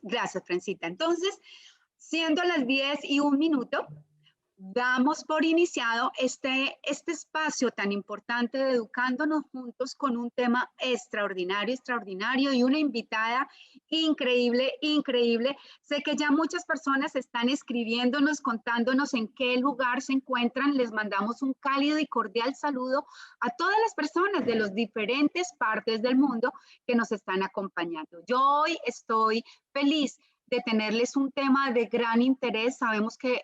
Gracias, Francita. Entonces, siendo las 10:01, damos por iniciado este espacio tan importante de Educándonos Juntos con un tema extraordinario y una invitada increíble. Sé que ya muchas personas están escribiéndonos, contándonos en qué lugar se encuentran. Les mandamos un cálido y cordial saludo a todas las personas de las diferentes partes del mundo que nos están acompañando. Yo hoy estoy feliz de tenerles un tema de gran interés. Sabemos que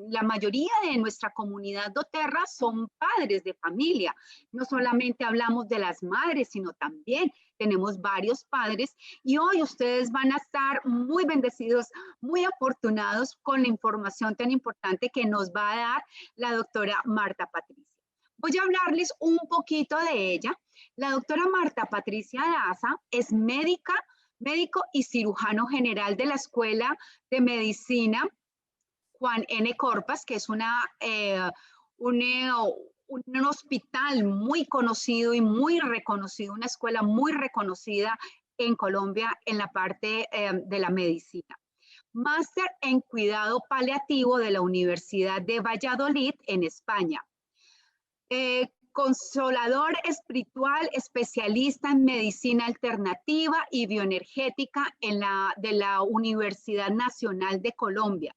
la mayoría de nuestra comunidad doTERRA son padres de familia. No solamente hablamos de las madres, sino también tenemos varios padres y hoy ustedes van a estar muy bendecidos, muy afortunados con la información tan importante que nos va a dar la doctora Marta Patricia. Voy a hablarles un poquito de ella. La doctora Marta Patricia Daza es médico y cirujano general de la Escuela de Medicina Juan N. Corpas, que es un hospital muy conocido y muy reconocido, una escuela muy reconocida en Colombia en la parte de la medicina. Máster en cuidado paliativo de la Universidad de Valladolid en España. Consolador espiritual, especialista en medicina alternativa y bioenergética de la Universidad Nacional de Colombia.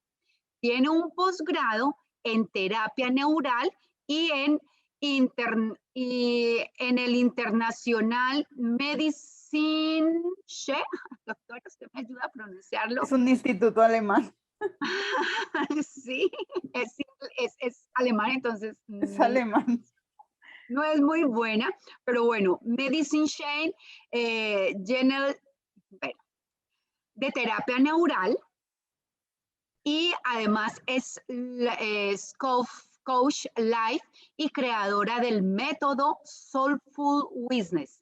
Tiene un posgrado en terapia neural y en el International Medicine. Doctora, ¿usted me ayuda a pronunciarlo? Es un instituto alemán. Sí, es alemán, entonces. Es alemán. No es muy buena, pero bueno, Medicine Chain General de terapia neural y además es coach life y creadora del método Soulful Wellness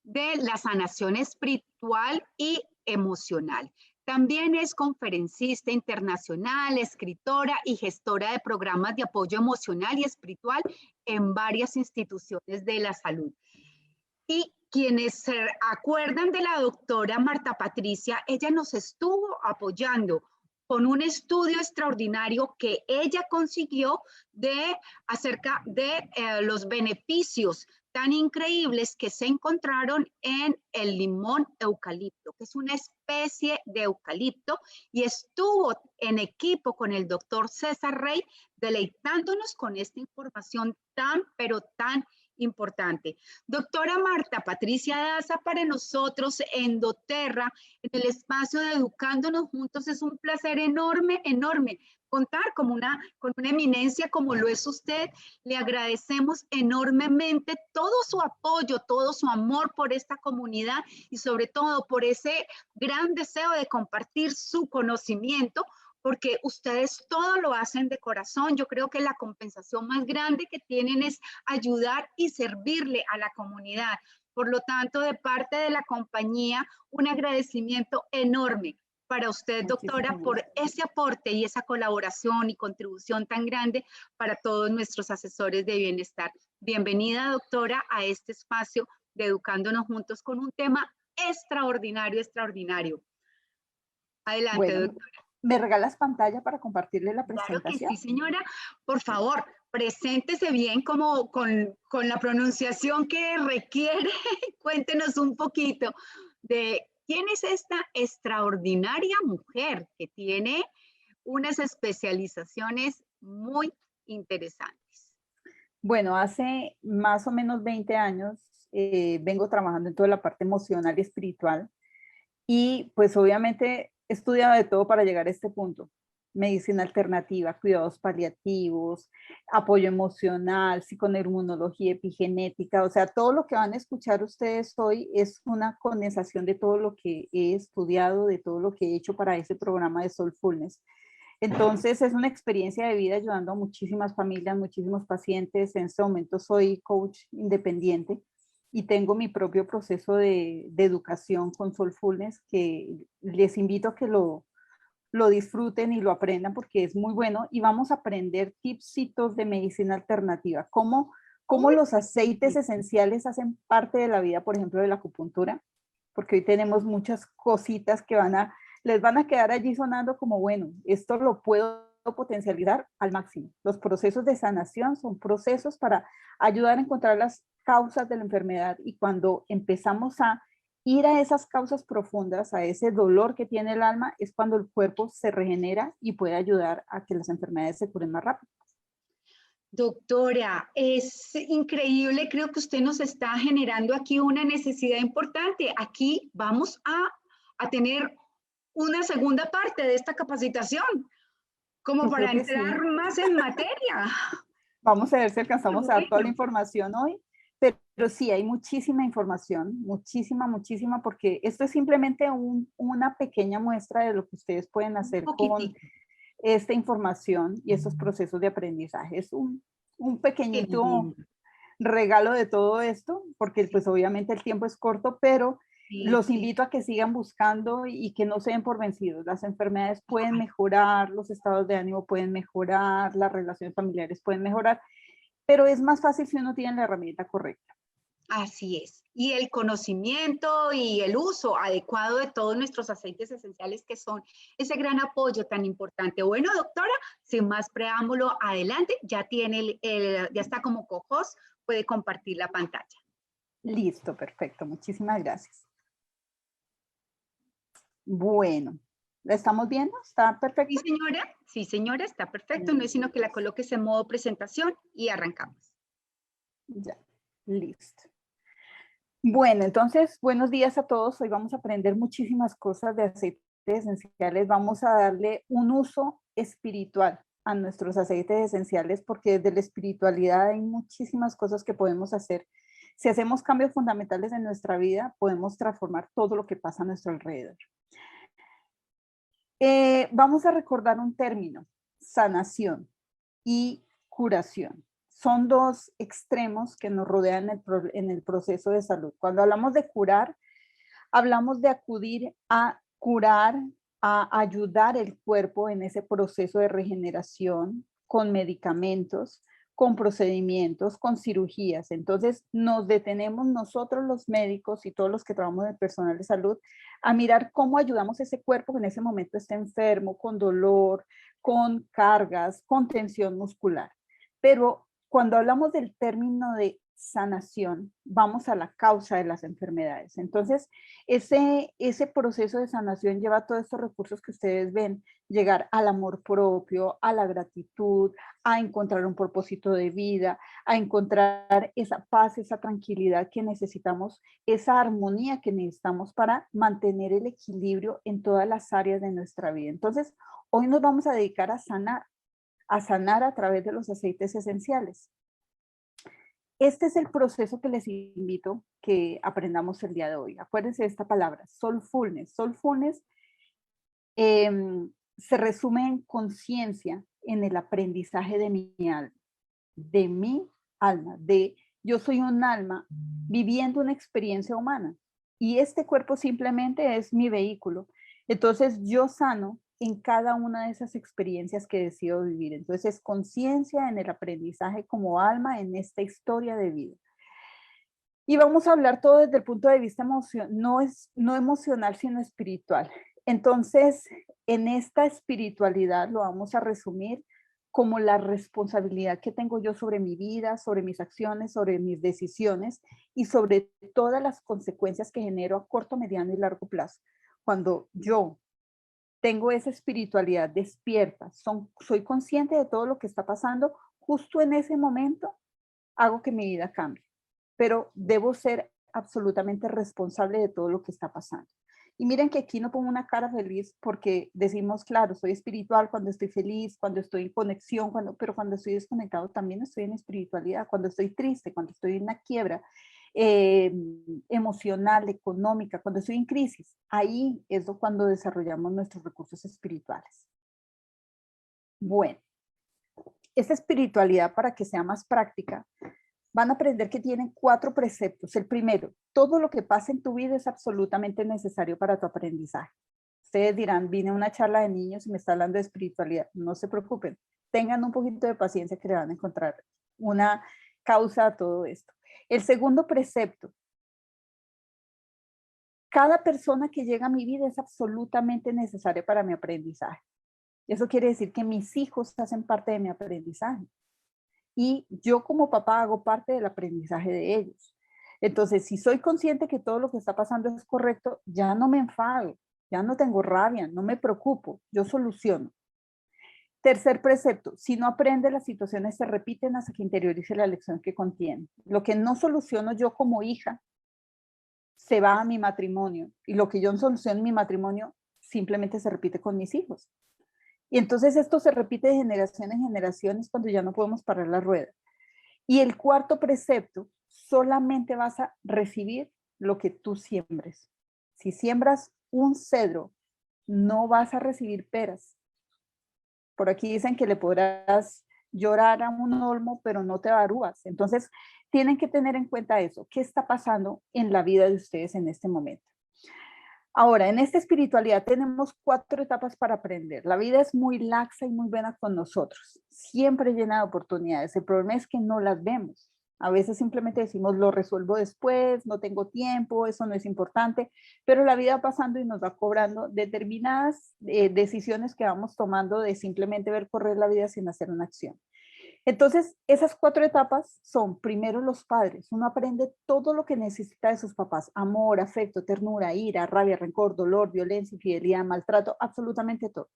de la sanación espiritual y emocional. También es conferencista internacional, escritora y gestora de programas de apoyo emocional y espiritual en varias instituciones de la salud. Y quienes se acuerdan de la doctora Marta Patricia, ella nos estuvo apoyando con un estudio extraordinario que ella consiguió acerca de los beneficios tan increíbles que se encontraron en el limón eucalipto, que es una especie de eucalipto, y estuvo en equipo con el doctor César Rey, deleitándonos con esta información pero tan importante. Doctora Marta Patricia Daza, para nosotros en doTERRA, en el espacio de Educándonos Juntos, es un placer enorme contar con una eminencia como lo es usted. Le agradecemos enormemente todo su apoyo, todo su amor por esta comunidad y sobre todo por ese gran deseo de compartir su conocimiento, porque ustedes todo lo hacen de corazón. Yo creo que la compensación más grande que tienen es ayudar y servirle a la comunidad. Por lo tanto, de parte de la compañía, un agradecimiento enorme para usted, doctora, por ese aporte y esa colaboración y contribución tan grande para todos nuestros asesores de bienestar. Bienvenida, doctora, a este espacio de Educándonos Juntos con un tema extraordinario. Adelante, bueno, doctora. ¿Me regalas pantalla para compartirle la presentación? Claro que sí, señora. Por favor, preséntese bien como con la pronunciación que requiere. Cuéntenos un poquito de quién es esta extraordinaria mujer que tiene unas especializaciones muy interesantes. Bueno, hace más o menos 20 años vengo trabajando en toda la parte emocional y espiritual y pues obviamente he estudiado de todo para llegar a este punto. Medicina alternativa, cuidados paliativos, apoyo emocional, psiconeuroinmunología, epigenética, o sea, todo lo que van a escuchar ustedes hoy es una condensación de todo lo que he estudiado, de todo lo que he hecho para ese programa de Soulfulness. Entonces es una experiencia de vida ayudando a muchísimas familias, muchísimos pacientes. En este momento soy coach independiente y tengo mi propio proceso de educación con Soulfulness que les invito a que lo disfruten y lo aprendan porque es muy bueno y vamos a aprender tipsitos de medicina alternativa, cómo los aceites esenciales hacen parte de la vida, por ejemplo, de la acupuntura, porque hoy tenemos muchas cositas que les van a quedar allí sonando como, bueno, esto lo puedo potencializar al máximo. Los procesos de sanación son procesos para ayudar a encontrar las causas de la enfermedad, y cuando empezamos a ir a esas causas profundas, a ese dolor que tiene el alma, es cuando el cuerpo se regenera y puede ayudar a que las enfermedades se curen más rápido. Doctora, es increíble, creo que usted nos está generando aquí una necesidad importante. Aquí vamos a tener una segunda parte de esta capacitación, como Yo para creo que sí. entrar más en materia. Vamos a ver si alcanzamos a dar toda la Bueno, información hoy, pero sí, hay muchísima información, muchísima, porque esto es simplemente una pequeña muestra de lo que ustedes pueden un hacer con poquitico. esta información y estos procesos de aprendizaje. Es un Qué pequeñito lindo. regalo de todo esto, porque Sí, pues obviamente el tiempo es corto, pero sí, los sí. invito a que sigan buscando y que no se den por vencidos. Las enfermedades pueden mejorar, los estados de ánimo pueden mejorar, las relaciones familiares pueden mejorar, pero es más fácil si uno tiene la herramienta correcta. Así es. Y el conocimiento y el uso adecuado de todos nuestros aceites esenciales, que son ese gran apoyo tan importante. Bueno, doctora, sin más preámbulo, adelante. Ya tiene ya está como cojos, puede compartir la pantalla. Listo, perfecto. Muchísimas gracias. Bueno, ¿la estamos viendo? ¿Está perfecto? Sí, señora, está perfecto. No es sino que la coloques en modo presentación y arrancamos. Ya, listo. Bueno, entonces, buenos días a todos. Hoy vamos a aprender muchísimas cosas de aceites esenciales. Vamos a darle un uso espiritual a nuestros aceites esenciales, porque desde la espiritualidad hay muchísimas cosas que podemos hacer. Si hacemos cambios fundamentales en nuestra vida, podemos transformar todo lo que pasa a nuestro alrededor. Vamos a recordar un término: sanación y curación. Son dos extremos que nos rodean en el proceso de salud. Cuando hablamos de curar, hablamos de acudir a curar, a ayudar el cuerpo en ese proceso de regeneración con medicamentos, con procedimientos, con cirugías. Entonces nos detenemos nosotros los médicos y todos los que trabajamos en el personal de salud a mirar cómo ayudamos a ese cuerpo que en ese momento está enfermo, con dolor, con cargas, con tensión muscular. Pero cuando hablamos del término de sanación, vamos a la causa de las enfermedades. Entonces, ese proceso de sanación lleva todos estos recursos que ustedes ven: llegar al amor propio, a la gratitud, a encontrar un propósito de vida, a encontrar esa paz, esa tranquilidad que necesitamos, esa armonía que necesitamos para mantener el equilibrio en todas las áreas de nuestra vida. Entonces, hoy nos vamos a dedicar a sanar a través de los aceites esenciales. Este es el proceso que les invito que aprendamos el día de hoy. Acuérdense de esta palabra: soulfulness. Soulfulness se resume en conciencia, en el aprendizaje de mi alma, de yo soy un alma viviendo una experiencia humana y este cuerpo simplemente es mi vehículo. Entonces yo sano en cada una de esas experiencias que decido vivir. Entonces es conciencia en el aprendizaje como alma en esta historia de vida. Y vamos a hablar todo desde el punto de vista no emocional, sino espiritual. Entonces, en esta espiritualidad lo vamos a resumir como la responsabilidad que tengo yo sobre mi vida, sobre mis acciones, sobre mis decisiones y sobre todas las consecuencias que genero a corto, mediano y largo plazo. Cuando yo tengo esa espiritualidad despierta, soy consciente de todo lo que está pasando, justo en ese momento hago que mi vida cambie, pero debo ser absolutamente responsable de todo lo que está pasando. Y miren que aquí no pongo una cara feliz porque decimos, claro, soy espiritual cuando estoy feliz, cuando estoy en conexión, pero cuando estoy desconectado también estoy en espiritualidad, cuando estoy triste, cuando estoy en una quiebra emocional, económica, cuando estoy en crisis, ahí es cuando desarrollamos nuestros recursos espirituales. Bueno, esta espiritualidad, para que sea más práctica, van a aprender que tienen 4 preceptos. El primero: todo lo que pasa en tu vida es absolutamente necesario para tu aprendizaje. Ustedes dirán, vine a una charla de niños y me está hablando de espiritualidad. No se preocupen, tengan un poquito de paciencia que le van a encontrar una causa a todo esto. El segundo precepto: cada persona que llega a mi vida es absolutamente necesaria para mi aprendizaje. Eso quiere decir que mis hijos hacen parte de mi aprendizaje. Y yo como papá hago parte del aprendizaje de ellos. Entonces, si soy consciente que todo lo que está pasando es correcto, ya no me enfado, ya no tengo rabia, no me preocupo, yo soluciono. Tercer precepto, si no aprende, las situaciones se repiten hasta que interiorice la lección que contiene. Lo que no soluciono yo como hija, se va a mi matrimonio, y lo que yo no soluciono en mi matrimonio simplemente se repite con mis hijos. Y entonces esto se repite de generación en generaciones cuando ya no podemos parar la rueda. Y el cuarto precepto, solamente vas a recibir lo que tú siembres. Si siembras un cedro, no vas a recibir peras. Por aquí dicen que le podrás llorar a un olmo, pero no te va a dar uvas. Entonces, tienen que tener en cuenta eso. ¿Qué está pasando en la vida de ustedes en este momento? Ahora, en esta espiritualidad tenemos 4 etapas para aprender. La vida es muy laxa y muy buena con nosotros. Siempre llena de oportunidades. El problema es que no las vemos. A veces simplemente decimos, lo resuelvo después, no tengo tiempo, eso no es importante, pero la vida va pasando y nos va cobrando determinadas decisiones que vamos tomando de simplemente ver correr la vida sin hacer una acción. Entonces, esas 4 etapas son, primero, los padres. Uno aprende todo lo que necesita de sus papás: amor, afecto, ternura, ira, rabia, rencor, dolor, violencia, infidelidad, maltrato, absolutamente todo.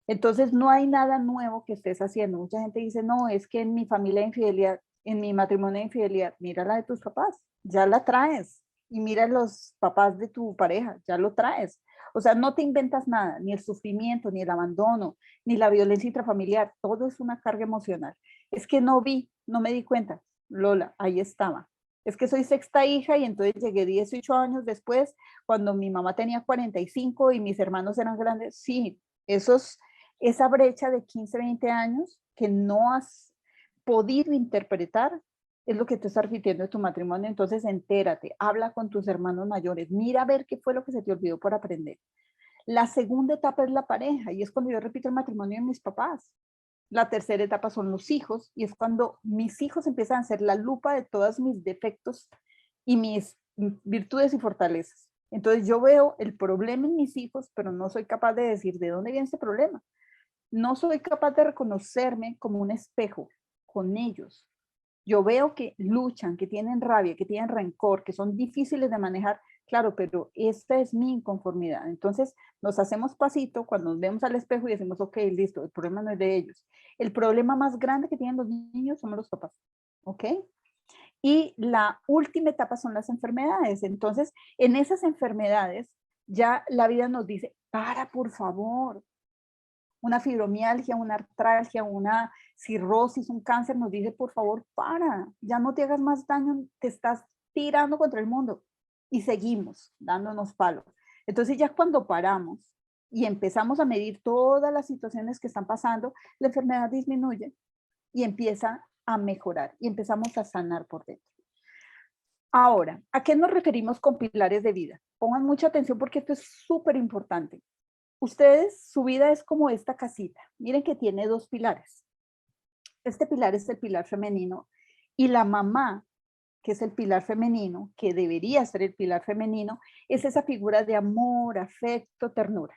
Entonces, no hay nada nuevo que estés haciendo. Mucha gente dice, no, es que en mi familia hay infidelidad, en mi matrimonio hay infidelidad. Mira la de tus papás, ya la traes. Y mira los papás de tu pareja, ya lo traes. O sea, no te inventas nada, ni el sufrimiento, ni el abandono, ni la violencia intrafamiliar. Todo es una carga emocional. Es que no vi, no me di cuenta. Lola, ahí estaba. Es que soy sexta hija y entonces llegué 18 años después, cuando mi mamá tenía 45 y mis hermanos eran grandes. Sí, esa brecha de 15, 20 años que no has podido interpretar es lo que tú estás repitiendo de tu matrimonio. Entonces entérate, habla con tus hermanos mayores, mira a ver qué fue lo que se te olvidó por aprender. La segunda etapa es la pareja, y es cuando yo repito el matrimonio de mis papás. La tercera etapa son los hijos, y es cuando mis hijos empiezan a ser la lupa de todos mis defectos y mis virtudes y fortalezas. Entonces yo veo el problema en mis hijos, pero no soy capaz de decir de dónde viene ese problema. No soy capaz de reconocerme como un espejo con ellos. Yo veo que luchan, que tienen rabia, que tienen rencor, que son difíciles de manejar, claro, pero esta es mi inconformidad. Entonces nos hacemos pasito cuando nos vemos al espejo y decimos, ok, listo, el problema no es de ellos. El problema más grande que tienen los niños somos los papás, ¿ok? Y la última etapa son las enfermedades. Entonces, en esas enfermedades ya la vida nos dice, para, por favor. Una fibromialgia, una artralgia, una cirrosis, un cáncer, nos dice, por favor, para, ya no te hagas más daño, te estás tirando contra el mundo. Y seguimos dándonos palos. Entonces ya cuando paramos y empezamos a medir todas las situaciones que están pasando, la enfermedad disminuye y empieza a mejorar y empezamos a sanar por dentro. Ahora, ¿a qué nos referimos con pilares de vida? Pongan mucha atención porque esto es súper importante. Ustedes, su vida es como esta casita. Miren que tiene 2 pilares. Este pilar es el pilar femenino y la mamá, que es el pilar femenino, que debería ser el pilar femenino, es esa figura de amor, afecto, ternura.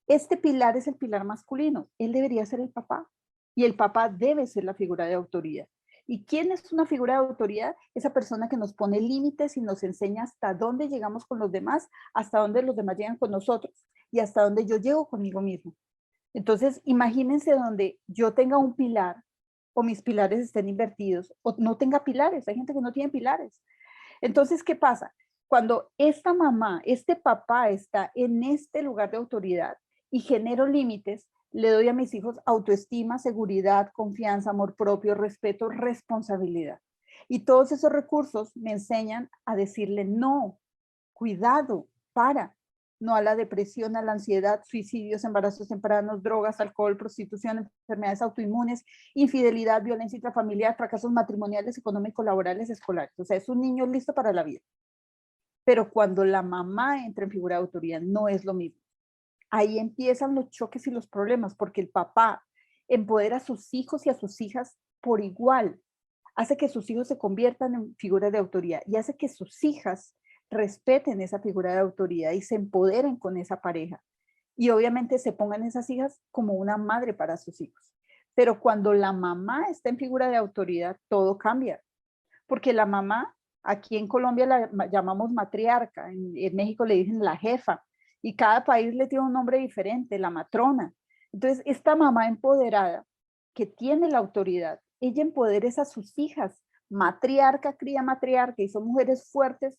Este pilar es el pilar masculino. Él debería ser el papá y el papá debe ser la figura de autoridad. ¿Y quién es una figura de autoridad? Esa persona que nos pone límites y nos enseña hasta dónde llegamos con los demás, hasta dónde los demás llegan con nosotros y hasta dónde yo llego conmigo mismo. Entonces, imagínense donde yo tenga un pilar o mis pilares estén invertidos o no tenga pilares. Hay gente que no tiene pilares. Entonces, ¿qué pasa? Cuando esta mamá, este papá está en este lugar de autoridad y genero límites, le doy a mis hijos autoestima, seguridad, confianza, amor propio, respeto, responsabilidad. Y todos esos recursos me enseñan a decirle no, cuidado, para. No a la depresión, a la ansiedad, suicidios, embarazos tempranos, drogas, alcohol, prostitución, enfermedades autoinmunes, infidelidad, violencia intrafamiliar, fracasos matrimoniales, económicos, laborales, escolares. O sea, es un niño listo para la vida. Pero cuando la mamá entra en figura de autoridad, no es lo mismo. Ahí empiezan los choques y los problemas, porque el papá empodera a sus hijos y a sus hijas por igual. Hace que sus hijos se conviertan en figuras de autoridad y hace que sus hijas respeten esa figura de autoridad y se empoderen con esa pareja. Y obviamente se pongan esas hijas como una madre para sus hijos. Pero cuando la mamá está en figura de autoridad, todo cambia. Porque la mamá, aquí en Colombia la llamamos matriarca, en México le dicen la jefa, y cada país le tiene un nombre diferente, la matrona. Entonces, esta mamá empoderada, que tiene la autoridad, ella empodera a sus hijas, matriarca, cría matriarca, y son mujeres fuertes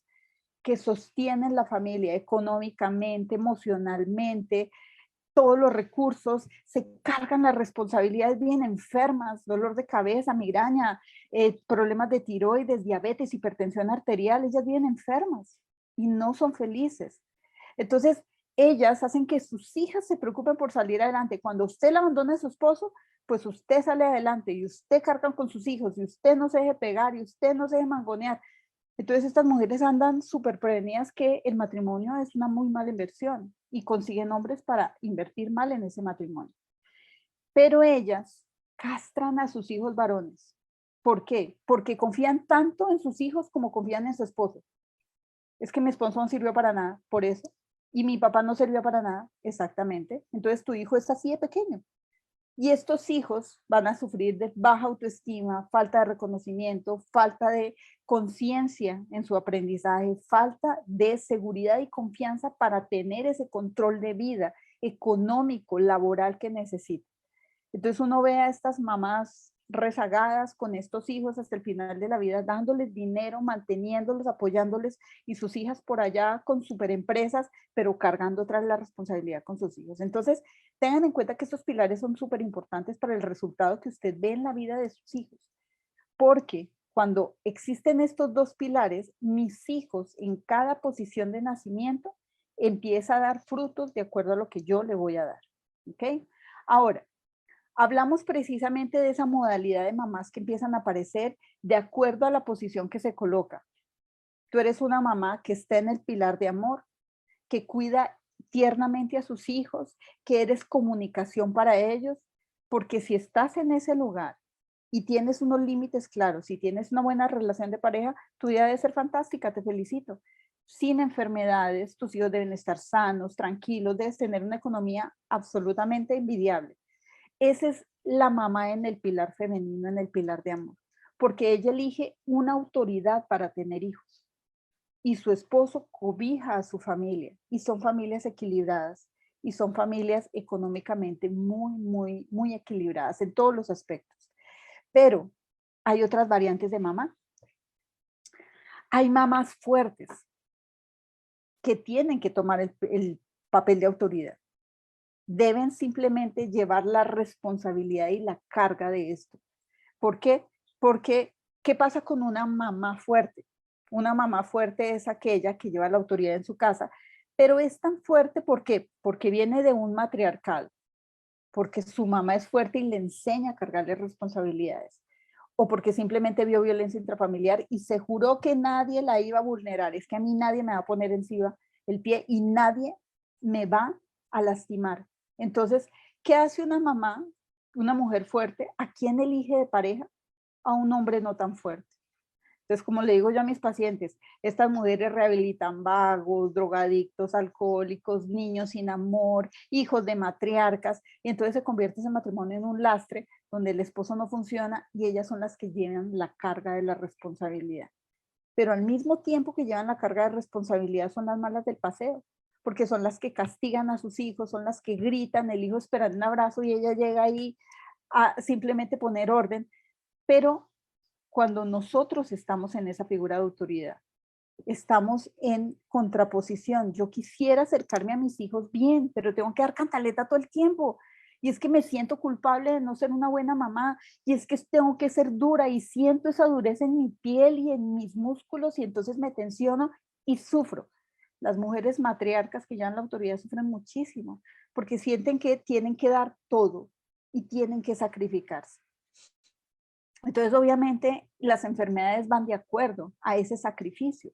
que sostienen la familia económicamente, emocionalmente, todos los recursos, se cargan las responsabilidades bien enfermas, dolor de cabeza, migraña, problemas de tiroides, diabetes, hipertensión arterial, ellas vienen enfermas y no son felices. Entonces, ellas hacen que sus hijas se preocupen por salir adelante. Cuando usted la abandona a su esposo, pues usted sale adelante y usted carga con sus hijos y usted no se deje pegar y usted no se deje mangonear. Entonces estas mujeres andan súper prevenidas que el matrimonio es una muy mala inversión y consiguen hombres para invertir mal en ese matrimonio. Pero ellas castran a sus hijos varones. ¿Por qué? Porque confían tanto en sus hijos como confían en su esposo. Es que mi esposo no sirvió para nada, por eso. Y mi papá no sirvió para nada, exactamente. Entonces tu hijo es así de pequeño. Y estos hijos van a sufrir de baja autoestima, falta de reconocimiento, falta de conciencia en su aprendizaje, falta de seguridad y confianza para tener ese control de vida económico, laboral que necesita. Entonces uno ve a estas mamás rezagadas con estos hijos hasta el final de la vida, dándoles dinero, manteniéndolos, apoyándoles, y sus hijas por allá con superempresas, pero cargando tras la responsabilidad con sus hijos. Entonces, tengan en cuenta que estos pilares son súper importantes para el resultado que usted ve en la vida de sus hijos, porque cuando existen estos dos pilares, mis hijos en cada posición de nacimiento empieza a dar frutos de acuerdo a lo que yo le voy a dar. ¿Ok? Ahora, hablamos precisamente de esa modalidad de mamás que empiezan a aparecer de acuerdo a la posición que se coloca. Tú eres una mamá que está en el pilar de amor, que cuida tiernamente a sus hijos, que eres comunicación para ellos, porque si estás en ese lugar y tienes unos límites claros, si tienes una buena relación de pareja, tu vida debe ser fantástica, te felicito. Sin enfermedades, tus hijos deben estar sanos, tranquilos, debes tener una economía absolutamente envidiable. Esa es la mamá en el pilar femenino, en el pilar de amor, porque ella elige una autoridad para tener hijos y su esposo cobija a su familia y son familias equilibradas y son familias económicamente muy equilibradas en todos los aspectos. Pero hay otras variantes de mamá. Hay mamás fuertes que tienen que tomar el papel de autoridad. Deben simplemente llevar la responsabilidad y la carga de esto. ¿Por qué? Porque, ¿qué pasa con una mamá fuerte? Una mamá fuerte es aquella que lleva la autoridad en su casa, pero es tan fuerte ¿por qué? Porque viene de un matriarcado, porque su mamá es fuerte y le enseña a cargarle responsabilidades, o porque simplemente vio violencia intrafamiliar y se juró que nadie la iba a vulnerar. Es que a mí nadie me va a poner encima el pie y nadie me va a lastimar. Entonces, ¿qué hace una mamá, una mujer fuerte? ¿A quién elige de pareja? A un hombre no tan fuerte. Entonces, como le digo yo a mis pacientes, estas mujeres rehabilitan vagos, drogadictos, alcohólicos, niños sin amor, hijos de matriarcas, y entonces se convierte ese matrimonio en un lastre donde el esposo no funciona y ellas son las que llevan la carga de la responsabilidad. Pero al mismo tiempo que llevan la carga de responsabilidad son las malas del paseo, porque son las que castigan a sus hijos, son las que gritan, el hijo espera un abrazo y ella llega ahí a simplemente poner orden. Pero cuando nosotros estamos en esa figura de autoridad, estamos en contraposición. Yo quisiera acercarme a mis hijos bien, pero tengo que dar cantaleta todo el tiempo. Y es que me siento culpable de no ser una buena mamá. Y es que tengo que ser dura y siento esa dureza en mi piel y en mis músculos y entonces me tensiono y sufro. Las mujeres matriarcas que llevan la autoridad sufren muchísimo porque sienten que tienen que dar todo y tienen que sacrificarse. Entonces, obviamente, las enfermedades van de acuerdo a ese sacrificio.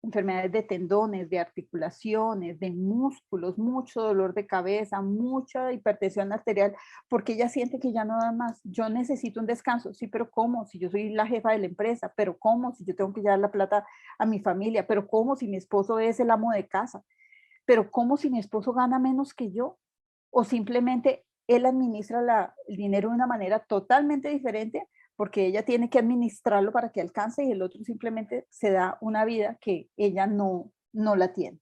enfermedades de tendones, de articulaciones, de músculos, mucho dolor de cabeza, mucha hipertensión arterial, porque ella siente que ya no da más. Yo necesito un descanso. Sí, pero ¿cómo? Si yo soy la jefa de la empresa, pero ¿cómo? Si yo tengo que llevar la plata a mi familia, pero ¿cómo? Si mi esposo es el amo de casa, pero ¿cómo? Si mi esposo gana menos que yo, o simplemente él administra el dinero de una manera totalmente diferente porque ella tiene que administrarlo para que alcance y el otro simplemente se da una vida que ella no la tiene.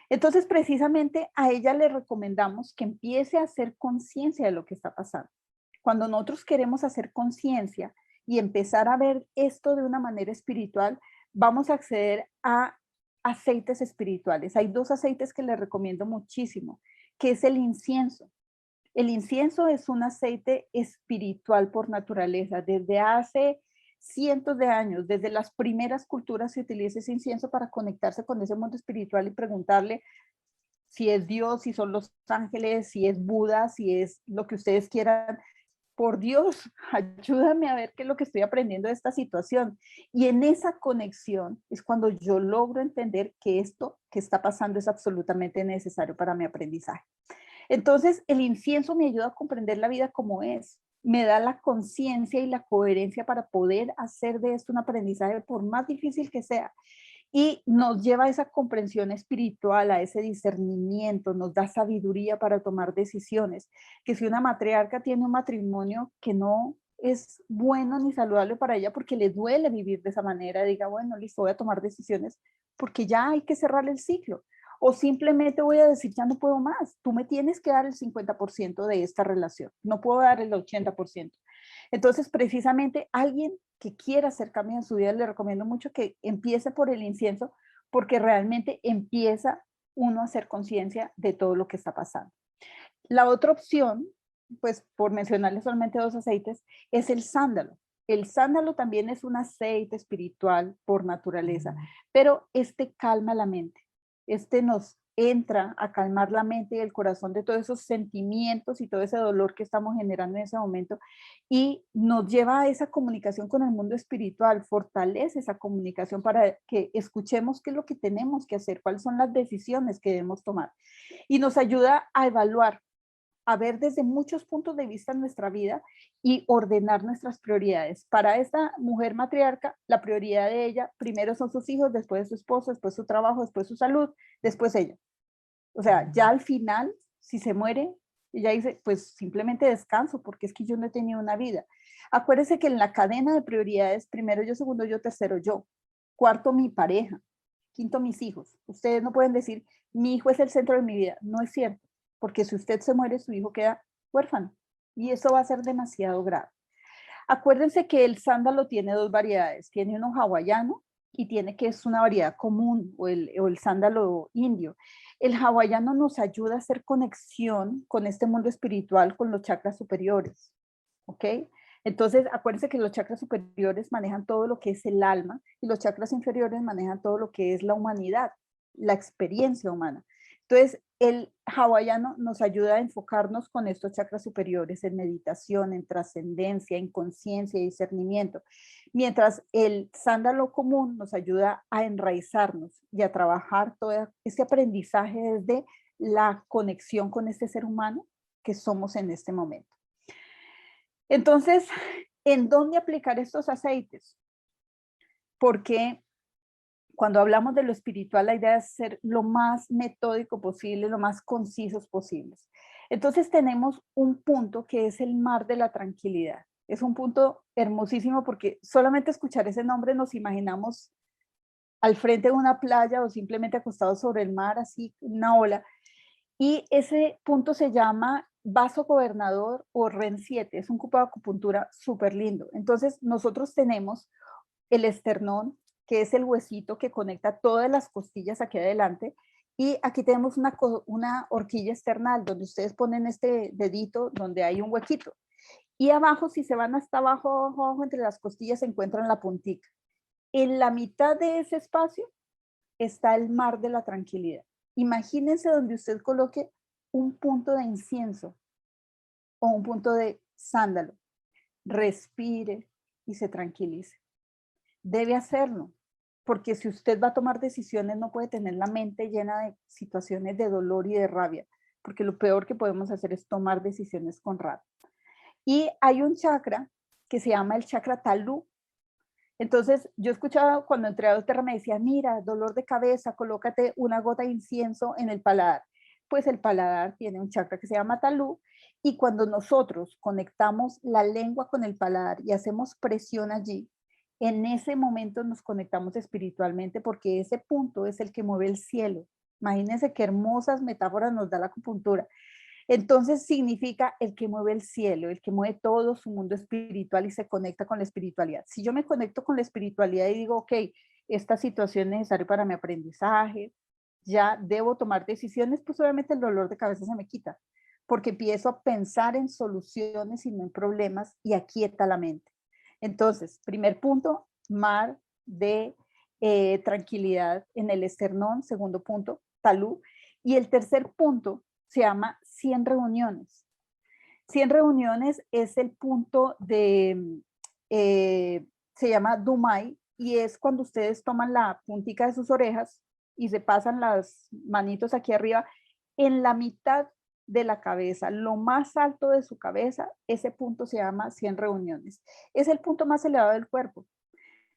Entonces, precisamente a ella le recomendamos que empiece a hacer conciencia de lo que está pasando. Cuando nosotros queremos hacer conciencia y empezar a ver esto de una manera espiritual, vamos a acceder a aceites espirituales. Hay 2 aceites que le recomiendo muchísimo, que es el incienso. El incienso es un aceite espiritual por naturaleza. Desde hace cientos de años, desde las primeras culturas se utiliza ese incienso para conectarse con ese mundo espiritual y preguntarle si es Dios, si son los ángeles, si es Buda, si es lo que ustedes quieran. Por Dios, ayúdame a ver qué es lo que estoy aprendiendo de esta situación. Y en esa conexión es cuando yo logro entender que esto que está pasando es absolutamente necesario para mi aprendizaje. Entonces, el incienso me ayuda a comprender la vida como es. Me da la conciencia y la coherencia para poder hacer de esto un aprendizaje por más difícil que sea. Y nos lleva a esa comprensión espiritual, a ese discernimiento, nos da sabiduría para tomar decisiones. Que si una matriarca tiene un matrimonio que no es bueno ni saludable para ella porque le duele vivir de esa manera, diga, bueno, listo, voy a tomar decisiones porque ya hay que cerrar el ciclo. O simplemente voy a decir, ya no puedo más, tú me tienes que dar el 50% de esta relación, no puedo dar el 80%. Entonces, precisamente alguien que quiera hacer cambios en su vida, le recomiendo mucho que empiece por el incienso, porque realmente empieza uno a hacer conciencia de todo lo que está pasando. La otra opción, pues por mencionarles solamente 2 aceites, es el sándalo. El sándalo también es un aceite espiritual por naturaleza, pero este calma la mente. Este nos entra a calmar la mente y el corazón de todos esos sentimientos y todo ese dolor que estamos generando en ese momento y nos lleva a esa comunicación con el mundo espiritual, fortalece esa comunicación para que escuchemos qué es lo que tenemos que hacer, cuáles son las decisiones que debemos tomar y nos ayuda a evaluar, a ver desde muchos puntos de vista nuestra vida y ordenar nuestras prioridades. Para esta mujer matriarca, la prioridad de ella primero son sus hijos, después su esposo, después su trabajo, después su salud, después ella. O sea, ya al final, si se muere, ella dice, pues simplemente descanso, porque es que yo no he tenido una vida. Acuérdense que en la cadena de prioridades, primero yo, segundo yo, tercero yo, cuarto mi pareja, quinto mis hijos. Ustedes no pueden decir, mi hijo es el centro de mi vida. No es cierto, porque si usted se muere, su hijo queda huérfano y eso va a ser demasiado grave. Acuérdense que el sándalo tiene 2 variedades, tiene uno hawaiano y tiene que es una variedad común o el sándalo indio. El hawaiano nos ayuda a hacer conexión con este mundo espiritual, con los chakras superiores, ¿ok? Entonces, acuérdense que los chakras superiores manejan todo lo que es el alma y los chakras inferiores manejan todo lo que es la humanidad, la experiencia humana. Entonces, el hawaiano nos ayuda a enfocarnos con estos chakras superiores en meditación, en trascendencia, en conciencia y discernimiento, mientras el sándalo común nos ayuda a enraizarnos y a trabajar todo este aprendizaje desde la conexión con este ser humano que somos en este momento. Entonces, ¿en dónde aplicar estos aceites? Porque cuando hablamos de lo espiritual, la idea es ser lo más metódico posible, lo más concisos posibles. Entonces tenemos un punto que es el mar de la tranquilidad. Es un punto hermosísimo porque solamente escuchar ese nombre nos imaginamos al frente de una playa o simplemente acostados sobre el mar, así una ola. Y ese punto se llama vaso gobernador o REN 7. Es un cupo de acupuntura súper lindo. Entonces nosotros tenemos el esternón, que es el huesito que conecta todas las costillas aquí adelante. Y aquí tenemos una horquilla external donde ustedes ponen este dedito donde hay un huequito. Y abajo, si se van hasta abajo, abajo, abajo, entre las costillas se encuentran la puntica. En la mitad de ese espacio está el mar de la tranquilidad. Imagínense donde usted coloque un punto de incienso o un punto de sándalo. Respire y se tranquilice. Debe hacerlo. porque si usted va a tomar decisiones no puede tener la mente llena de situaciones de dolor y de rabia, porque lo peor que podemos hacer es tomar decisiones con rabia. Y hay un chakra que se llama el chakra talú. Entonces, yo escuchaba cuando entré a Doterra me decía, mira, dolor de cabeza, colócate una gota de incienso en el paladar. Pues el paladar tiene un chakra que se llama talú, y cuando nosotros conectamos la lengua con el paladar y hacemos presión allí, en ese momento nos conectamos espiritualmente, porque ese punto es el que mueve el cielo. Imagínense qué hermosas metáforas nos da la acupuntura. Entonces significa el que mueve el cielo, el que mueve todo su mundo espiritual y se conecta con la espiritualidad. Si yo me conecto con la espiritualidad y digo, ok, esta situación es necesaria para mi aprendizaje, ya debo tomar decisiones, pues obviamente el dolor de cabeza se me quita, porque empiezo a pensar en soluciones y no en problemas y aquieta la mente. Entonces, primer punto, mar de tranquilidad en el esternón. Segundo punto, talú. Y el tercer punto se llama 100 reuniones. 100 reuniones es el punto de, se llama Dumai, y es cuando ustedes toman la puntica de sus orejas y se pasan las manitos aquí arriba en la mitad de la cabeza, lo más alto de su cabeza. Ese punto se llama 100 reuniones. Es el punto más elevado del cuerpo,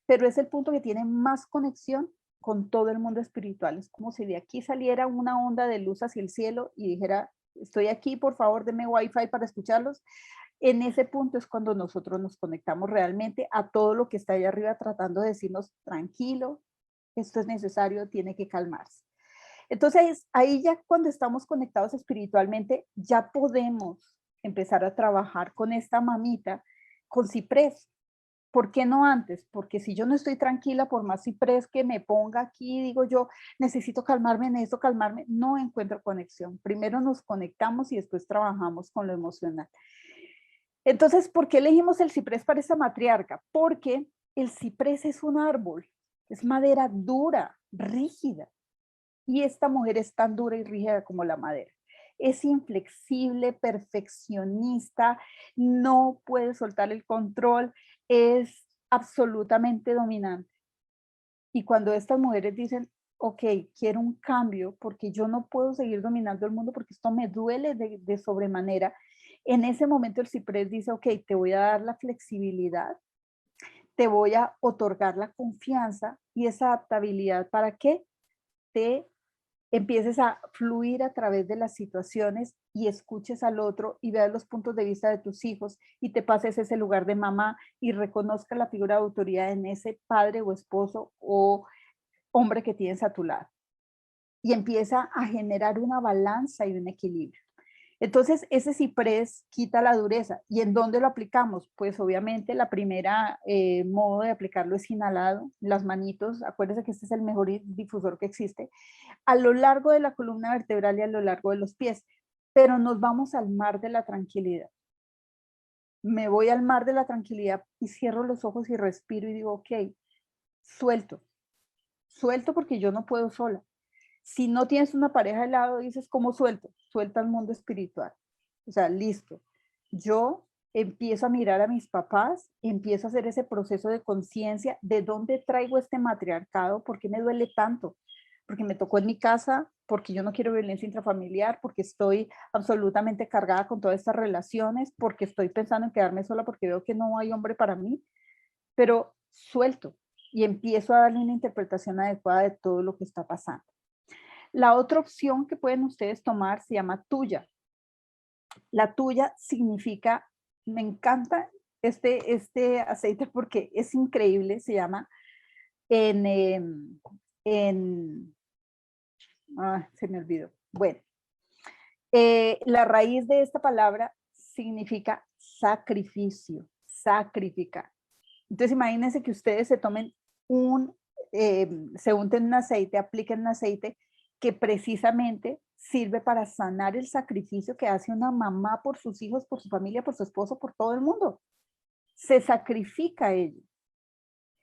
pero es el punto que tiene más conexión con todo el mundo espiritual. Es como si de aquí saliera una onda de luz hacia el cielo y dijera, estoy aquí, por favor, denme wifi para escucharlos. En ese punto es cuando nosotros nos conectamos realmente a todo lo que está allá arriba, tratando de decirnos, tranquilo, esto es necesario, tiene que calmarse. Entonces, ahí ya cuando estamos conectados espiritualmente, ya podemos empezar a trabajar con esta mamita, con ciprés. ¿Por qué no antes? Porque si yo no estoy tranquila, por más ciprés que me ponga aquí, digo yo, necesito calmarme, no encuentro conexión. Primero nos conectamos y después trabajamos con lo emocional. Entonces, ¿por qué elegimos el ciprés para esa matriarca? Porque el ciprés es un árbol, es madera dura, rígida, y esta mujer es tan dura y rígida como la madera. Es inflexible, perfeccionista, no puede soltar el control, es absolutamente dominante. Y cuando estas mujeres dicen, ok, quiero un cambio porque yo no puedo seguir dominando el mundo porque esto me duele de sobremanera, en ese momento el ciprés dice, ok, te voy a dar la flexibilidad, te voy a otorgar la confianza y esa adaptabilidad para que te empieces a fluir a través de las situaciones y escuches al otro y veas los puntos de vista de tus hijos y te pases ese lugar de mamá y reconozca la figura de autoridad en ese padre o esposo o hombre que tienes a tu lado. Y empieza a generar una balanza y un equilibrio. Entonces, ese ciprés quita la dureza. ¿Y en dónde lo aplicamos? Pues obviamente la primera modo de aplicarlo es inhalado, las manitos. Acuérdense que este es el mejor difusor que existe, a lo largo de la columna vertebral y a lo largo de los pies. Pero nos vamos al mar de la tranquilidad. Me voy al mar de la tranquilidad y cierro los ojos y respiro y digo, ok, suelto. Suelto porque yo no puedo sola. Si no tienes una pareja al lado, dices, ¿cómo suelto? Suelta al mundo espiritual. O sea, listo. Yo empiezo a mirar a mis papás, empiezo a hacer ese proceso de conciencia de dónde traigo este matriarcado, por qué me duele tanto, porque me tocó en mi casa, porque yo no quiero violencia intrafamiliar, porque estoy absolutamente cargada con todas estas relaciones, porque estoy pensando en quedarme sola porque veo que no hay hombre para mí, pero suelto y empiezo a darle una interpretación adecuada de todo lo que está pasando. La otra opción que pueden ustedes tomar se llama tuya. La tuya significa, me encanta este aceite porque es increíble, se llama se me olvidó. Bueno, la raíz de esta palabra significa sacrificio, sacrificar. Entonces imagínense que ustedes se tomen se unten un aceite, apliquen un aceite que precisamente sirve para sanar el sacrificio que hace una mamá por sus hijos, por su familia, por su esposo, por todo el mundo. Se sacrifica a ello.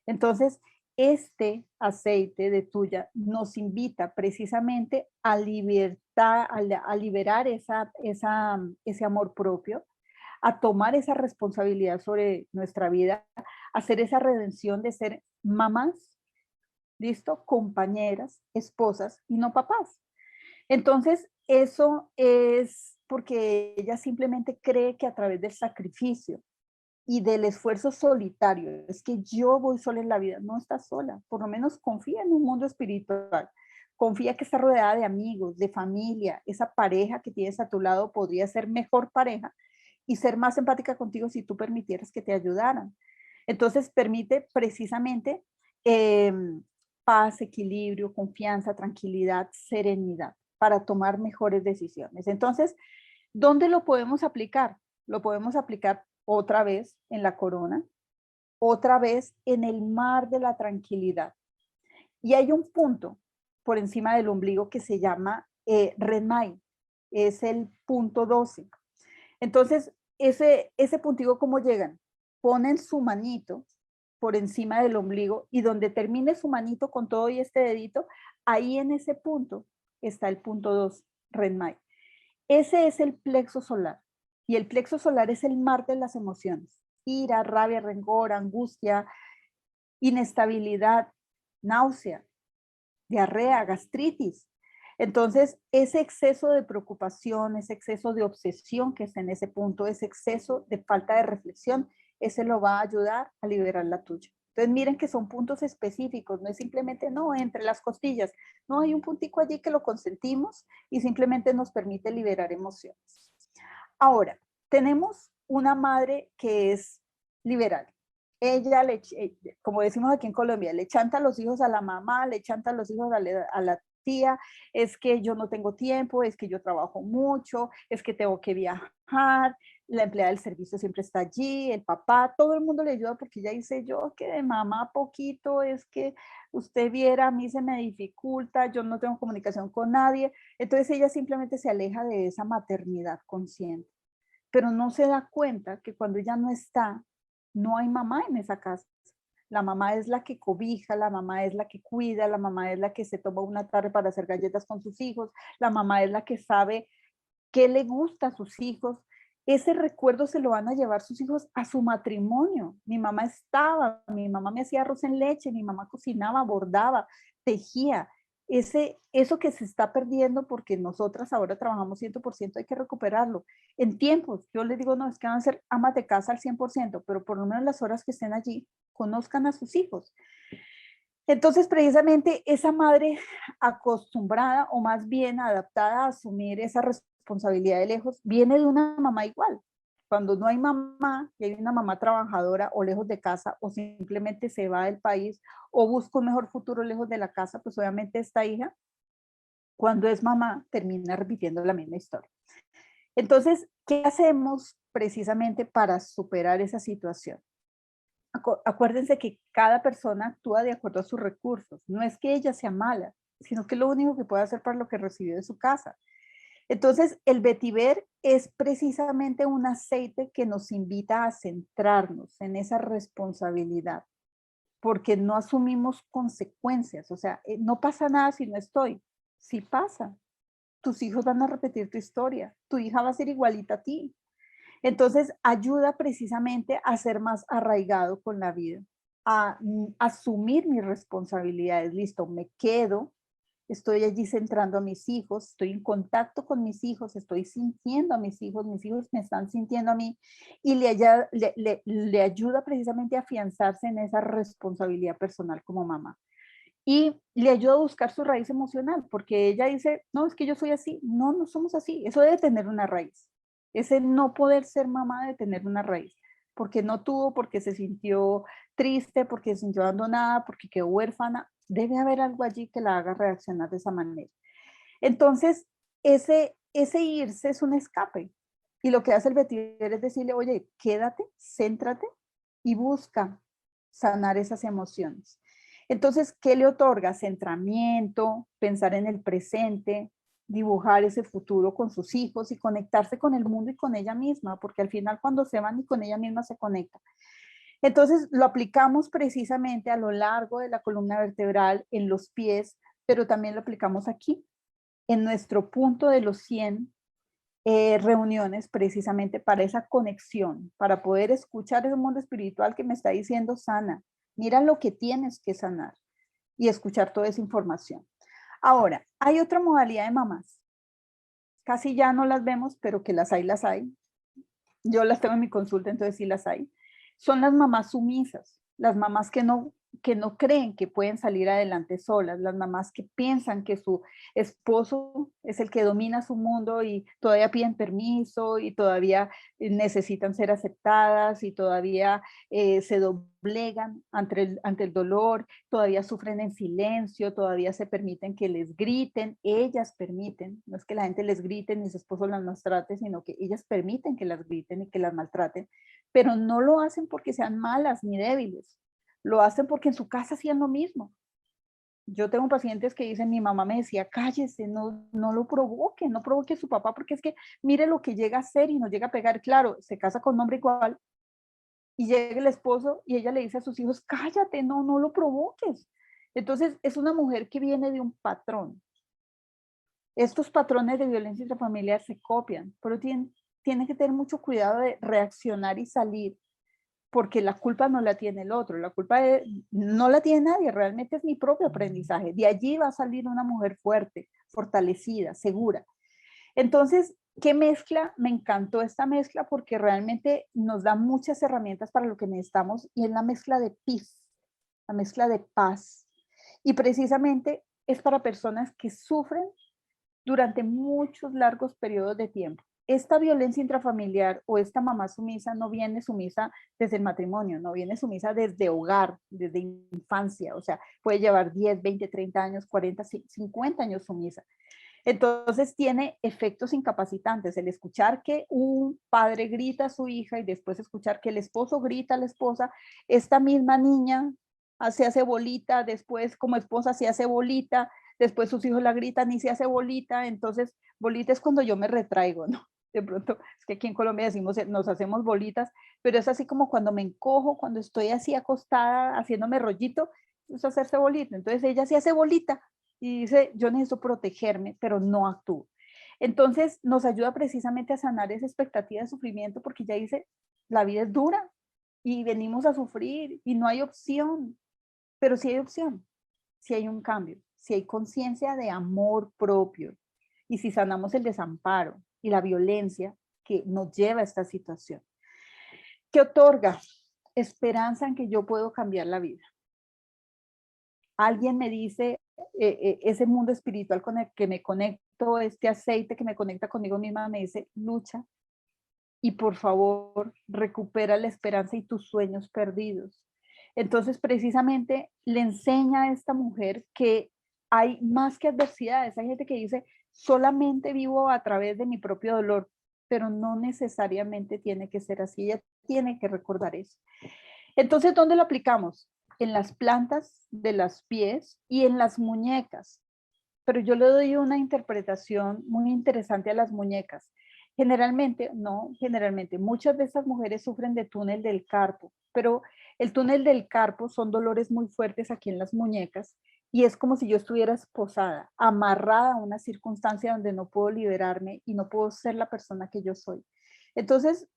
Entonces, este aceite de tuya nos invita precisamente a liberar ese amor propio, a tomar esa responsabilidad sobre nuestra vida, a hacer esa redención de ser mamás ¿listo? Compañeras, esposas y no papás. Entonces, eso es porque ella simplemente cree que a través del sacrificio y del esfuerzo solitario, es que yo voy sola en la vida, no estás sola, por lo menos confía en un mundo espiritual, confía que está rodeada de amigos, de familia, esa pareja que tienes a tu lado podría ser mejor pareja y ser más empática contigo si tú permitieras que te ayudaran. Entonces, permite precisamente eh, paz, equilibrio, confianza, tranquilidad, serenidad para tomar mejores decisiones. Entonces, ¿dónde lo podemos aplicar? Lo podemos aplicar otra vez en la corona, otra vez en el mar de la tranquilidad. Y hay un punto por encima del ombligo que se llama Renmai, es el punto 12. Entonces, ese puntigo, ¿cómo llegan? Ponen su manito por encima del ombligo y donde termine su manito con todo y este dedito, ahí en ese punto está el punto 2, Renmai. Ese es el plexo solar y el plexo solar es el mar de las emociones. Ira, rabia, rencor, angustia, inestabilidad, náusea, diarrea, gastritis. Entonces, ese exceso de preocupación, ese exceso de obsesión que está en ese punto, ese exceso de falta de reflexión, ese lo va a ayudar a liberar la tuya. Entonces, miren que son puntos específicos, no es simplemente, no, entre las costillas. No, hay un puntico allí que lo consentimos y simplemente nos permite liberar emociones. Ahora, tenemos una madre que es liberal. Ella, como decimos aquí en Colombia, le chanta los hijos a la mamá, le chanta los hijos a la tía, es que yo no tengo tiempo, es que yo trabajo mucho, es que tengo que viajar, la empleada del servicio siempre está allí, el papá, todo el mundo le ayuda porque ella dice, yo que de mamá poquito, es que usted viera, a mí se me dificulta, yo no tengo comunicación con nadie. Entonces ella simplemente se aleja de esa maternidad consciente, pero no se da cuenta que cuando ella no está, no hay mamá en esa casa. La mamá es la que cobija, la mamá es la que cuida, la mamá es la que se toma una tarde para hacer galletas con sus hijos, la mamá es la que sabe qué le gusta a sus hijos. Ese recuerdo se lo van a llevar sus hijos a su matrimonio. Mi mamá estaba, mi mamá me hacía arroz en leche, mi mamá cocinaba, bordaba, tejía. Eso que se está perdiendo porque nosotras ahora trabajamos 100%, hay que recuperarlo. En tiempos, yo les digo, no, es que van a ser amas de casa al 100%, pero por lo menos las horas que estén allí, conozcan a sus hijos. Entonces, precisamente esa madre acostumbrada o más bien adaptada a asumir esa responsabilidad de lejos, viene de una mamá igual. Cuando no hay mamá y hay una mamá trabajadora o lejos de casa o simplemente se va del país o busca un mejor futuro lejos de la casa, pues obviamente esta hija, cuando es mamá, termina repitiendo la misma historia. Entonces, ¿qué hacemos precisamente para superar esa situación? Acuérdense que cada persona actúa de acuerdo a sus recursos. No es que ella sea mala, sino que lo único que puede hacer para lo que recibió de su casa. Entonces, el vetiver es precisamente un aceite que nos invita a centrarnos en esa responsabilidad, porque no asumimos consecuencias. O sea, no pasa nada si no estoy. Sí pasa. Tus hijos van a repetir tu historia. Tu hija va a ser igualita a ti. Entonces, ayuda precisamente a ser más arraigado con la vida, a asumir mis responsabilidades. Listo, me quedo, estoy allí centrando a mis hijos, estoy en contacto con mis hijos, estoy sintiendo a mis hijos me están sintiendo a mí y le ayuda precisamente a afianzarse en esa responsabilidad personal como mamá. Y le ayuda a buscar su raíz emocional, porque ella dice, no, es que yo soy así. No, no somos así. Eso debe tener una raíz. Ese no poder ser mamá debe tener una raíz, porque no tuvo, porque se sintió triste, porque se sintió abandonada, porque quedó huérfana. Debe haber algo allí que la haga reaccionar de esa manera. Entonces, ese irse es un escape. Y lo que hace el vetiver es decirle, oye, quédate, céntrate y busca sanar esas emociones. Entonces, ¿qué le otorga? Centramiento, pensar en el presente, dibujar ese futuro con sus hijos y conectarse con el mundo y con ella misma, porque al final cuando se van y con ella misma se conecta. Entonces, lo aplicamos precisamente a lo largo de la columna vertebral, en los pies, pero también lo aplicamos aquí, en nuestro punto de los 100 reuniones precisamente para esa conexión, para poder escuchar ese mundo espiritual que me está diciendo sana, mira lo que tienes que sanar. y escuchar toda esa información. Ahora, hay otra modalidad de mamás. Casi ya no las vemos, pero que las hay, las hay. Yo las tengo en mi consulta, entonces sí las hay. Son las mamás sumisas, las mamás que no creen que pueden salir adelante solas, las mamás que piensan que su esposo es el que domina su mundo y todavía piden permiso y todavía necesitan ser aceptadas y todavía se doblegan ante el dolor, todavía sufren en silencio, todavía se permiten que les griten, ellas permiten, no es que la gente les grite ni su esposo las maltrate, sino que ellas permiten que las griten y que las maltraten, pero no lo hacen porque sean malas ni débiles, lo hacen porque en su casa hacían lo mismo. Yo tengo pacientes que dicen, mi mamá me decía, cállese, no lo provoque, no provoque a su papá, porque es que mire lo que llega a hacer y nos llega a pegar. Claro, se casa con un hombre igual y llega el esposo y ella le dice a sus hijos, cállate, no lo provoques. Entonces es una mujer que viene de un patrón. Estos patrones de violencia intrafamiliar se copian, pero tiene que tener mucho cuidado de reaccionar y salir, porque la culpa no la tiene el otro, la culpa no la tiene nadie, realmente es mi propio aprendizaje. De allí va a salir una mujer fuerte, fortalecida, segura. Entonces, ¿qué mezcla? Me encantó esta mezcla porque realmente nos da muchas herramientas para lo que necesitamos y es la mezcla de peace, la mezcla de paz. Y precisamente es para personas que sufren durante muchos largos periodos de tiempo. Esta violencia intrafamiliar o esta mamá sumisa no viene sumisa desde el matrimonio, no viene sumisa desde hogar, desde infancia, o sea, puede llevar 10, 20, 30 años, 40, 50 años sumisa. Entonces tiene efectos incapacitantes, el escuchar que un padre grita a su hija y después escuchar que el esposo grita a la esposa, esta misma niña se hace bolita, después como esposa se hace bolita, después sus hijos la gritan y se hace bolita, entonces bolita es cuando yo me retraigo, ¿no? De pronto, es que aquí en Colombia decimos, nos hacemos bolitas, pero es así como cuando me encojo, cuando estoy así acostada, haciéndome rollito, es hacerse bolita. Entonces ella se hace bolita y dice, yo necesito protegerme, pero no actúo. Entonces nos ayuda precisamente a sanar esa expectativa de sufrimiento porque ya dice, la vida es dura y venimos a sufrir y no hay opción, pero sí hay opción, sí hay un cambio, sí hay conciencia de amor propio y si sanamos el desamparo y la violencia que nos lleva a esta situación. ¿Qué otorga? Esperanza en que yo puedo cambiar la vida. Alguien me dice, ese mundo espiritual con el que me conecto, este aceite que me conecta conmigo misma, me dice, lucha y por favor recupera la esperanza y tus sueños perdidos. Entonces precisamente le enseña a esta mujer que hay más que adversidades. Hay gente que dice, solamente vivo a través de mi propio dolor, pero no necesariamente tiene que ser así. Ella tiene que recordar eso. Entonces, ¿dónde lo aplicamos? En las plantas de los pies y en las muñecas. Pero yo le doy una interpretación muy interesante a las muñecas. Generalmente, muchas de estas mujeres sufren de túnel del carpo, pero el túnel del carpo son dolores muy fuertes aquí en las muñecas y es como si yo estuviera esposada, amarrada a una circunstancia donde no puedo liberarme y no puedo ser la persona que yo soy. Entonces,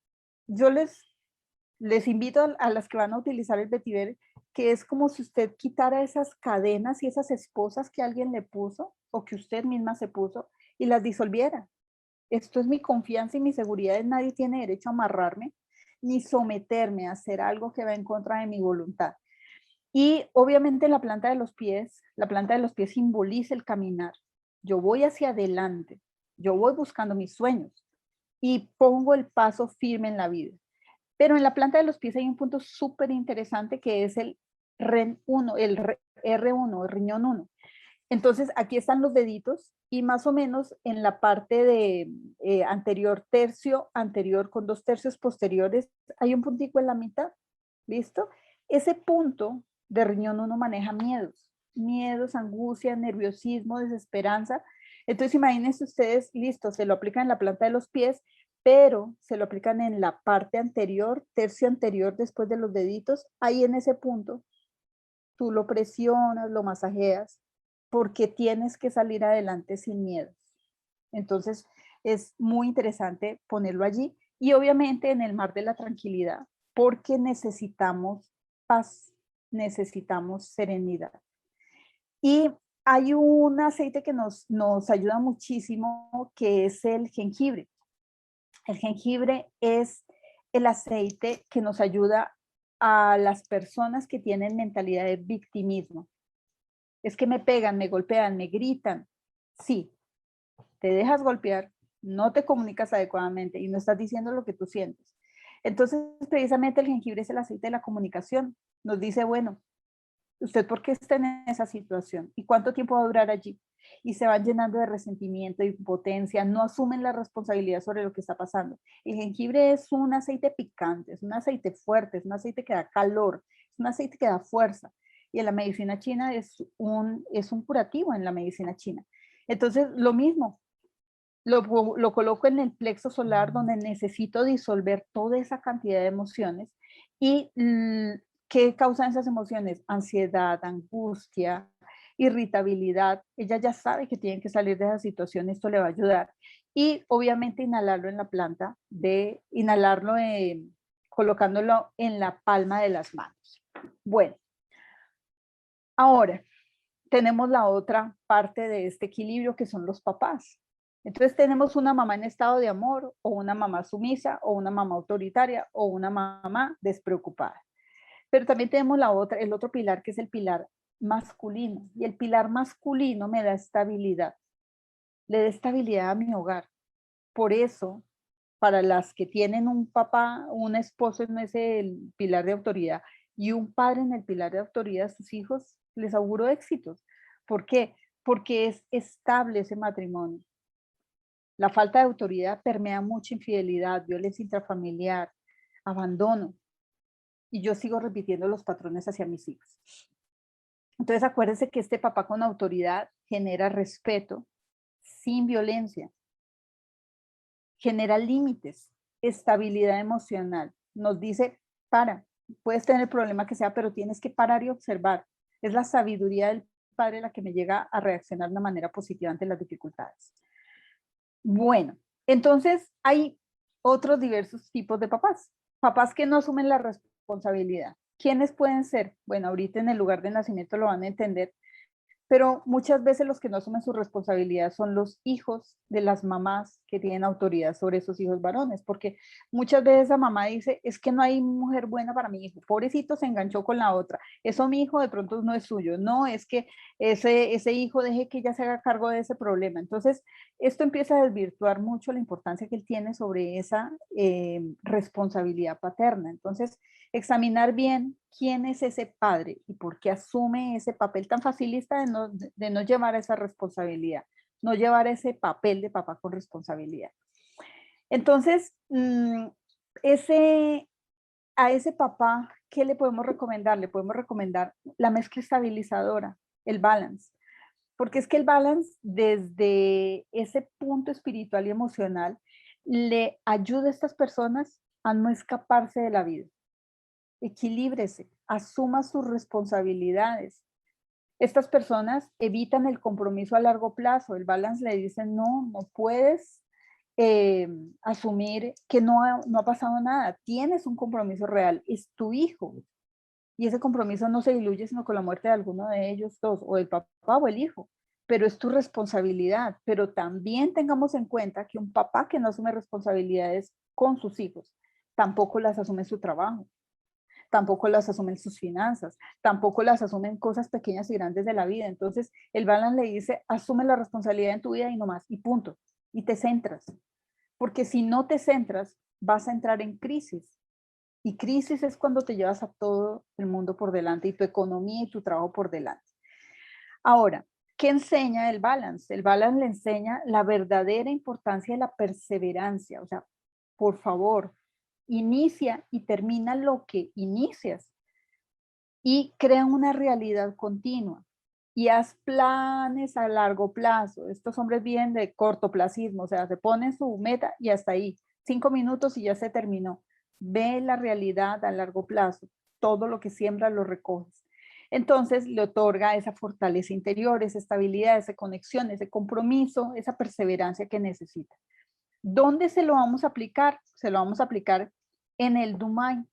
yo les invito a las que van a utilizar el vetiver, que es como si usted quitara esas cadenas y esas esposas que alguien le puso o que usted misma se puso y las disolviera. Esto es mi confianza y mi seguridad. Nadie tiene derecho a amarrarme ni someterme a hacer algo que va en contra de mi voluntad. Y obviamente la planta de los pies simboliza el caminar. Yo voy hacia adelante, yo voy buscando mis sueños y pongo el paso firme en la vida. Pero en la planta de los pies hay un punto súper interesante que es el REN 1, el R1, el riñón 1. Entonces aquí están los deditos y más o menos en la parte de anterior, tercio anterior con 2 tercios posteriores, hay un puntico en la mitad, ¿listo? Ese punto de riñón 1 maneja miedos, angustia, nerviosismo, desesperanza. Entonces imagínense ustedes, listo, se lo aplican en la planta de los pies, pero se lo aplican en la parte anterior, tercio anterior, después de los deditos, ahí en ese punto, tú lo presionas, lo masajeas, porque tienes que salir adelante sin miedo. Entonces, es muy interesante ponerlo allí y obviamente en el mar de la tranquilidad, porque necesitamos paz, necesitamos serenidad. Y hay un aceite que nos ayuda muchísimo, que es el jengibre. El jengibre es el aceite que nos ayuda a las personas que tienen mentalidad de victimismo. Es que me pegan, me golpean, me gritan. Sí, te dejas golpear, no te comunicas adecuadamente y no estás diciendo lo que tú sientes. Entonces, precisamente el jengibre es el aceite de la comunicación. Nos dice, bueno, ¿usted por qué está en esa situación? ¿Y cuánto tiempo va a durar allí? Y se van llenando de resentimiento, de impotencia, no asumen la responsabilidad sobre lo que está pasando. El jengibre es un aceite picante, es un aceite fuerte, es un aceite que da calor, es un aceite que da fuerza. Y en la medicina china es un curativo en la medicina china. Entonces, lo mismo, lo coloco en el plexo solar donde necesito disolver toda esa cantidad de emociones y ¿qué causan esas emociones? Ansiedad, angustia, irritabilidad. Ella ya sabe que tiene que salir de esa situación, esto le va a ayudar. Y obviamente inhalarlo en la planta, inhalarlo colocándolo en la palma de las manos. Bueno, ahora tenemos la otra parte de este equilibrio que son los papás. Entonces tenemos una mamá en estado de amor o una mamá sumisa o una mamá autoritaria o una mamá despreocupada. Pero también tenemos el otro pilar que es el pilar masculino. Y el pilar masculino me da estabilidad. Le da estabilidad a mi hogar. Por eso, para las que tienen un papá, un esposo en ese pilar de autoridad y un padre en el pilar de autoridad, sus hijos, les auguro éxitos. ¿Por qué? Porque es estable ese matrimonio. La falta de autoridad permea mucha infidelidad, violencia intrafamiliar, abandono. Y yo sigo repitiendo los patrones hacia mis hijos. Entonces acuérdense que este papá con autoridad genera respeto sin violencia, genera límites, estabilidad emocional. Nos dice, puedes tener el problema que sea, pero tienes que parar y observar. Es la sabiduría del padre la que me llega a reaccionar de una manera positiva ante las dificultades. Bueno, entonces hay otros diversos tipos de papás. Papás que no asumen la responsabilidad. ¿Quiénes pueden ser? Bueno, ahorita en el lugar de nacimiento lo van a entender, pero muchas veces los que no asumen su responsabilidad son los hijos de las mamás que tienen autoridad sobre esos hijos varones, porque muchas veces la mamá dice, es que no hay mujer buena para mi hijo, pobrecito se enganchó con la otra, eso mi hijo de pronto no es suyo, no, es que ese hijo deje que ella se haga cargo de ese problema. Entonces, esto empieza a desvirtuar mucho la importancia que él tiene sobre esa responsabilidad paterna. Entonces, examinar bien quién es ese padre y por qué asume ese papel tan facilista de no llevar esa responsabilidad, no llevar ese papel de papá con responsabilidad. Entonces, a ese papá, ¿qué le podemos recomendar? Le podemos recomendar la mezcla estabilizadora, el balance. Porque es que el balance desde ese punto espiritual y emocional le ayuda a estas personas a no escaparse de la vida. Equilíbrese, asuma sus responsabilidades. Estas personas evitan el compromiso a largo plazo. El balance le dice, no, no puedes asumir que no ha pasado nada. Tienes un compromiso real, es tu hijo. Y ese compromiso no se diluye sino con la muerte de alguno de ellos dos, o el papá o el hijo. Pero es tu responsabilidad. Pero también tengamos en cuenta que un papá que no asume responsabilidades con sus hijos, tampoco las asume en su trabajo, tampoco las asumen sus finanzas, tampoco las asumen cosas pequeñas y grandes de la vida. Entonces, el balance le dice, asume la responsabilidad en tu vida y no más, y punto. Y te centras. Porque si no te centras, vas a entrar en crisis. Y crisis es cuando te llevas a todo el mundo por delante y tu economía y tu trabajo por delante. Ahora, ¿qué enseña el balance? El balance le enseña la verdadera importancia de la perseverancia. O sea, por favor, inicia y termina lo que inicias y crea una realidad continua y haz planes a largo plazo. Estos hombres vienen de cortoplacismo, o sea, se ponen su meta y hasta ahí, 5 minutos y ya se terminó. Ve la realidad a largo plazo, todo lo que siembras lo recoges. Entonces le otorga esa fortaleza interior, esa estabilidad, esa conexión, ese compromiso, esa perseverancia que necesita. ¿Dónde se lo vamos a aplicar? Se lo vamos a aplicar en el Dumai.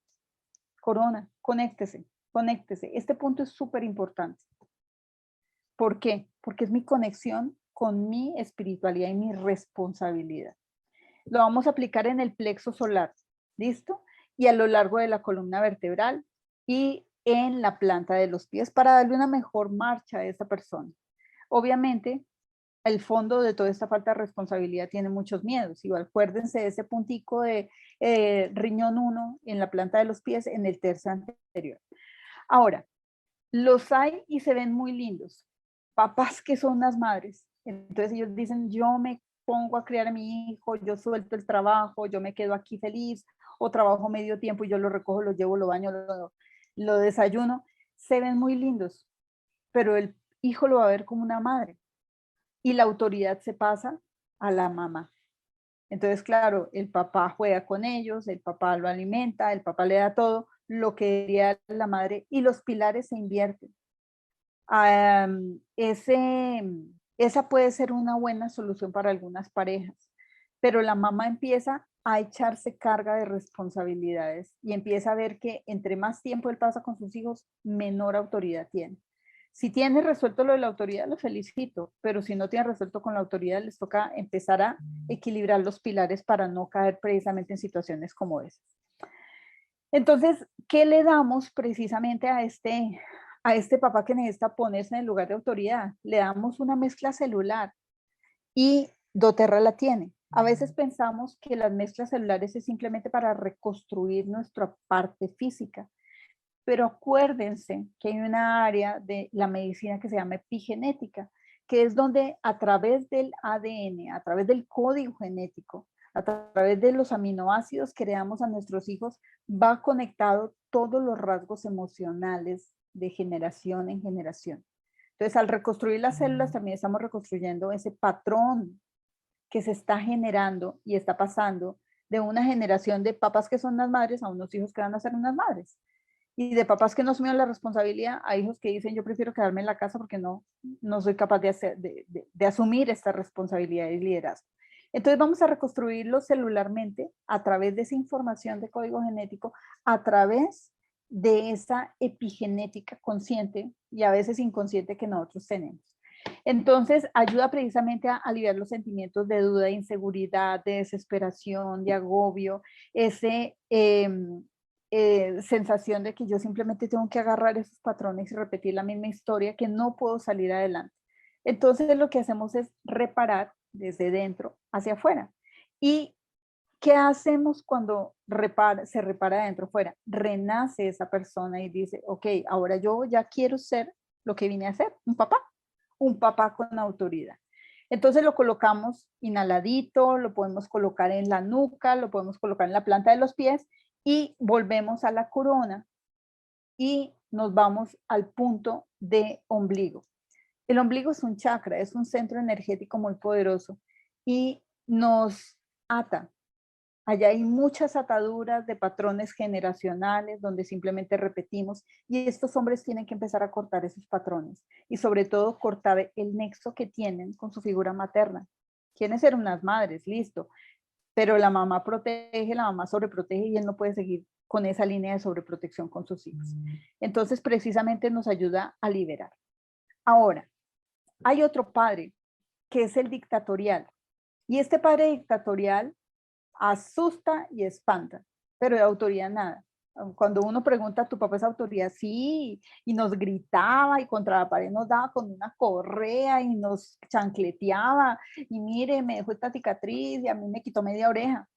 Corona, conéctese, conéctese. Este punto es súper importante. ¿Por qué? Porque es mi conexión con mi espiritualidad y mi responsabilidad. Lo vamos a aplicar en el plexo solar, ¿listo? Y a lo largo de la columna vertebral y en la planta de los pies para darle una mejor marcha a esa persona. Obviamente, el fondo de toda esta falta de responsabilidad tiene muchos miedos. Igual acuérdense de ese puntico de riñón 1 en la planta de los pies en el tercio anterior. Ahora, los hay y se ven muy lindos. Papás que son las madres. Entonces ellos dicen, yo me pongo a criar a mi hijo, yo suelto el trabajo, yo me quedo aquí feliz, o trabajo medio tiempo y yo lo recojo, lo llevo, lo baño, lo desayuno. Se ven muy lindos, pero el hijo lo va a ver como una madre y la autoridad se pasa a la mamá. Entonces, claro, el papá juega con ellos, el papá lo alimenta, el papá le da todo lo que diría la madre y los pilares se invierten. Esa puede ser una buena solución para algunas parejas, pero la mamá empieza a echarse carga de responsabilidades y empieza a ver que entre más tiempo él pasa con sus hijos, menor autoridad tiene. Si tiene resuelto lo de la autoridad, lo felicito, pero si no tiene resuelto con la autoridad, les toca empezar a equilibrar los pilares para no caer precisamente en situaciones como esas. Entonces, ¿qué le damos precisamente a este papá que necesita ponerse en el lugar de autoridad? Le damos una mezcla celular y doTERRA la tiene. A veces pensamos que las mezclas celulares es simplemente para reconstruir nuestra parte física, pero acuérdense que hay una área de la medicina que se llama epigenética, que es donde a través del ADN, a través del código genético, a través de los aminoácidos que le damos a nuestros hijos, va conectado todos los rasgos emocionales de generación en generación. Entonces, al reconstruir las células, también estamos reconstruyendo ese patrón que se está generando y está pasando de una generación de papás que son unas madres a unos hijos que van a ser unas madres. Y de papás que no asumen la responsabilidad a hijos que dicen, yo prefiero quedarme en la casa porque no soy capaz de asumir esta responsabilidad y liderazgo. Entonces vamos a reconstruirlo celularmente a través de esa información de código genético, a través de esa epigenética consciente y a veces inconsciente que nosotros tenemos. Entonces ayuda precisamente a aliviar los sentimientos de duda, de inseguridad, de desesperación, de agobio, ese sensación de que yo simplemente tengo que agarrar esos patrones y repetir la misma historia, que no puedo salir adelante. Entonces lo que hacemos es reparar desde dentro hacia afuera. ¿Y qué hacemos cuando se repara de dentro afuera? Renace esa persona y dice, ok, ahora yo ya quiero ser lo que vine a ser, un papá con autoridad. Entonces lo colocamos inhaladito, lo podemos colocar en la nuca, lo podemos colocar en la planta de los pies y volvemos a la corona y nos vamos al punto de ombligo. El ombligo es un chakra, es un centro energético muy poderoso y nos ata. Allá hay muchas ataduras de patrones generacionales donde simplemente repetimos y estos hombres tienen que empezar a cortar esos patrones y sobre todo cortar el nexo que tienen con su figura materna. Quieren ser unas madres, listo, pero la mamá protege, la mamá sobreprotege y él no puede seguir con esa línea de sobreprotección con sus hijos. Entonces precisamente nos ayuda a liberar. Ahora, hay otro padre que es el dictatorial y este padre dictatorial asusta y espanta, pero de autoridad nada. Cuando uno pregunta, ¿tu papá es autoridad? Sí, y nos gritaba y contra la pared nos daba con una correa y nos chancleteaba y mire, me dejó esta cicatriz y a mí me quitó media oreja.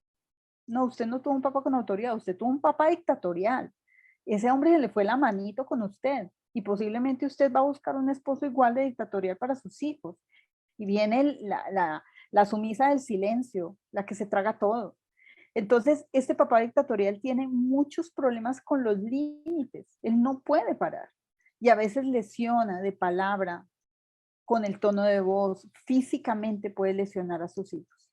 No, usted no tuvo un papá con autoridad, usted tuvo un papá dictatorial. Ese hombre se le fue la manito con usted y posiblemente usted va a buscar un esposo igual de dictatorial para sus hijos. Y viene la sumisa del silencio, la que se traga todo. Entonces, este papá dictatorial tiene muchos problemas con los límites. Él no puede parar. Y a veces lesiona de palabra, con el tono de voz, físicamente puede lesionar a sus hijos.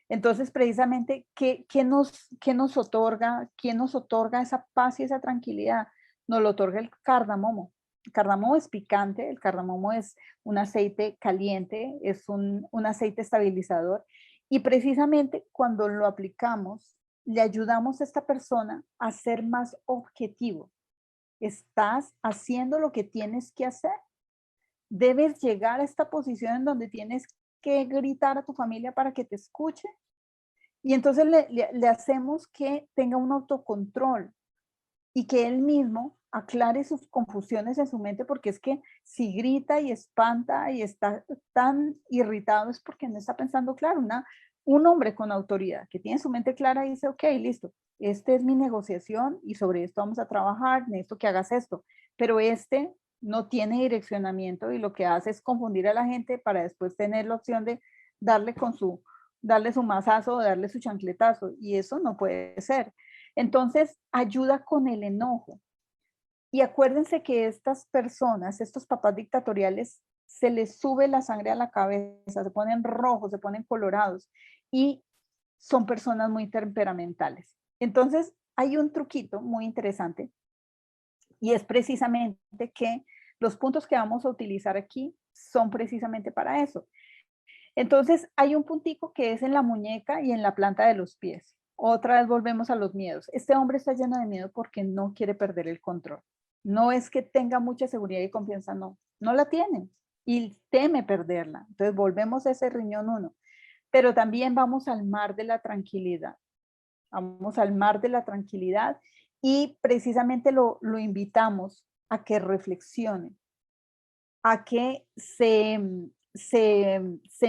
Entonces, precisamente, ¿qué nos otorga? ¿Quién nos otorga esa paz y esa tranquilidad? Nos lo otorga el cardamomo. El cardamomo es picante, el cardamomo es un aceite caliente, es un aceite estabilizador. Y precisamente cuando lo aplicamos, le ayudamos a esta persona a ser más objetivo. Estás haciendo lo que tienes que hacer. debes llegar a esta posición en donde tienes que gritar a tu familia para que te escuche. Y entonces le hacemos que tenga un autocontrol y que él mismo aclare sus confusiones en su mente, porque es que si grita y espanta y está tan irritado es porque no está pensando claro. Un hombre con autoridad que tiene su mente clara y dice, ok, listo, esta es mi negociación y sobre esto vamos a trabajar, necesito que hagas esto, pero este no tiene direccionamiento y lo que hace es confundir a la gente para después tener la opción de darle darle su mazazo o darle su chancletazo, y eso no puede ser. Entonces, ayuda con el enojo. Y acuérdense que estas personas, estos papás dictatoriales, se les sube la sangre a la cabeza, se ponen rojos, se ponen colorados y son personas muy temperamentales. Entonces, hay un truquito muy interesante y es precisamente que los puntos que vamos a utilizar aquí son precisamente para eso. Entonces, hay un puntico que es en la muñeca y en la planta de los pies. Otra vez volvemos a los miedos. Este hombre está lleno de miedo porque no quiere perder el control. No es que tenga mucha seguridad y confianza, no la tiene y teme perderla. Entonces volvemos a ese riñón 1. Pero también vamos al mar de la tranquilidad. Vamos al mar de la tranquilidad y precisamente lo invitamos a que reflexione, a que se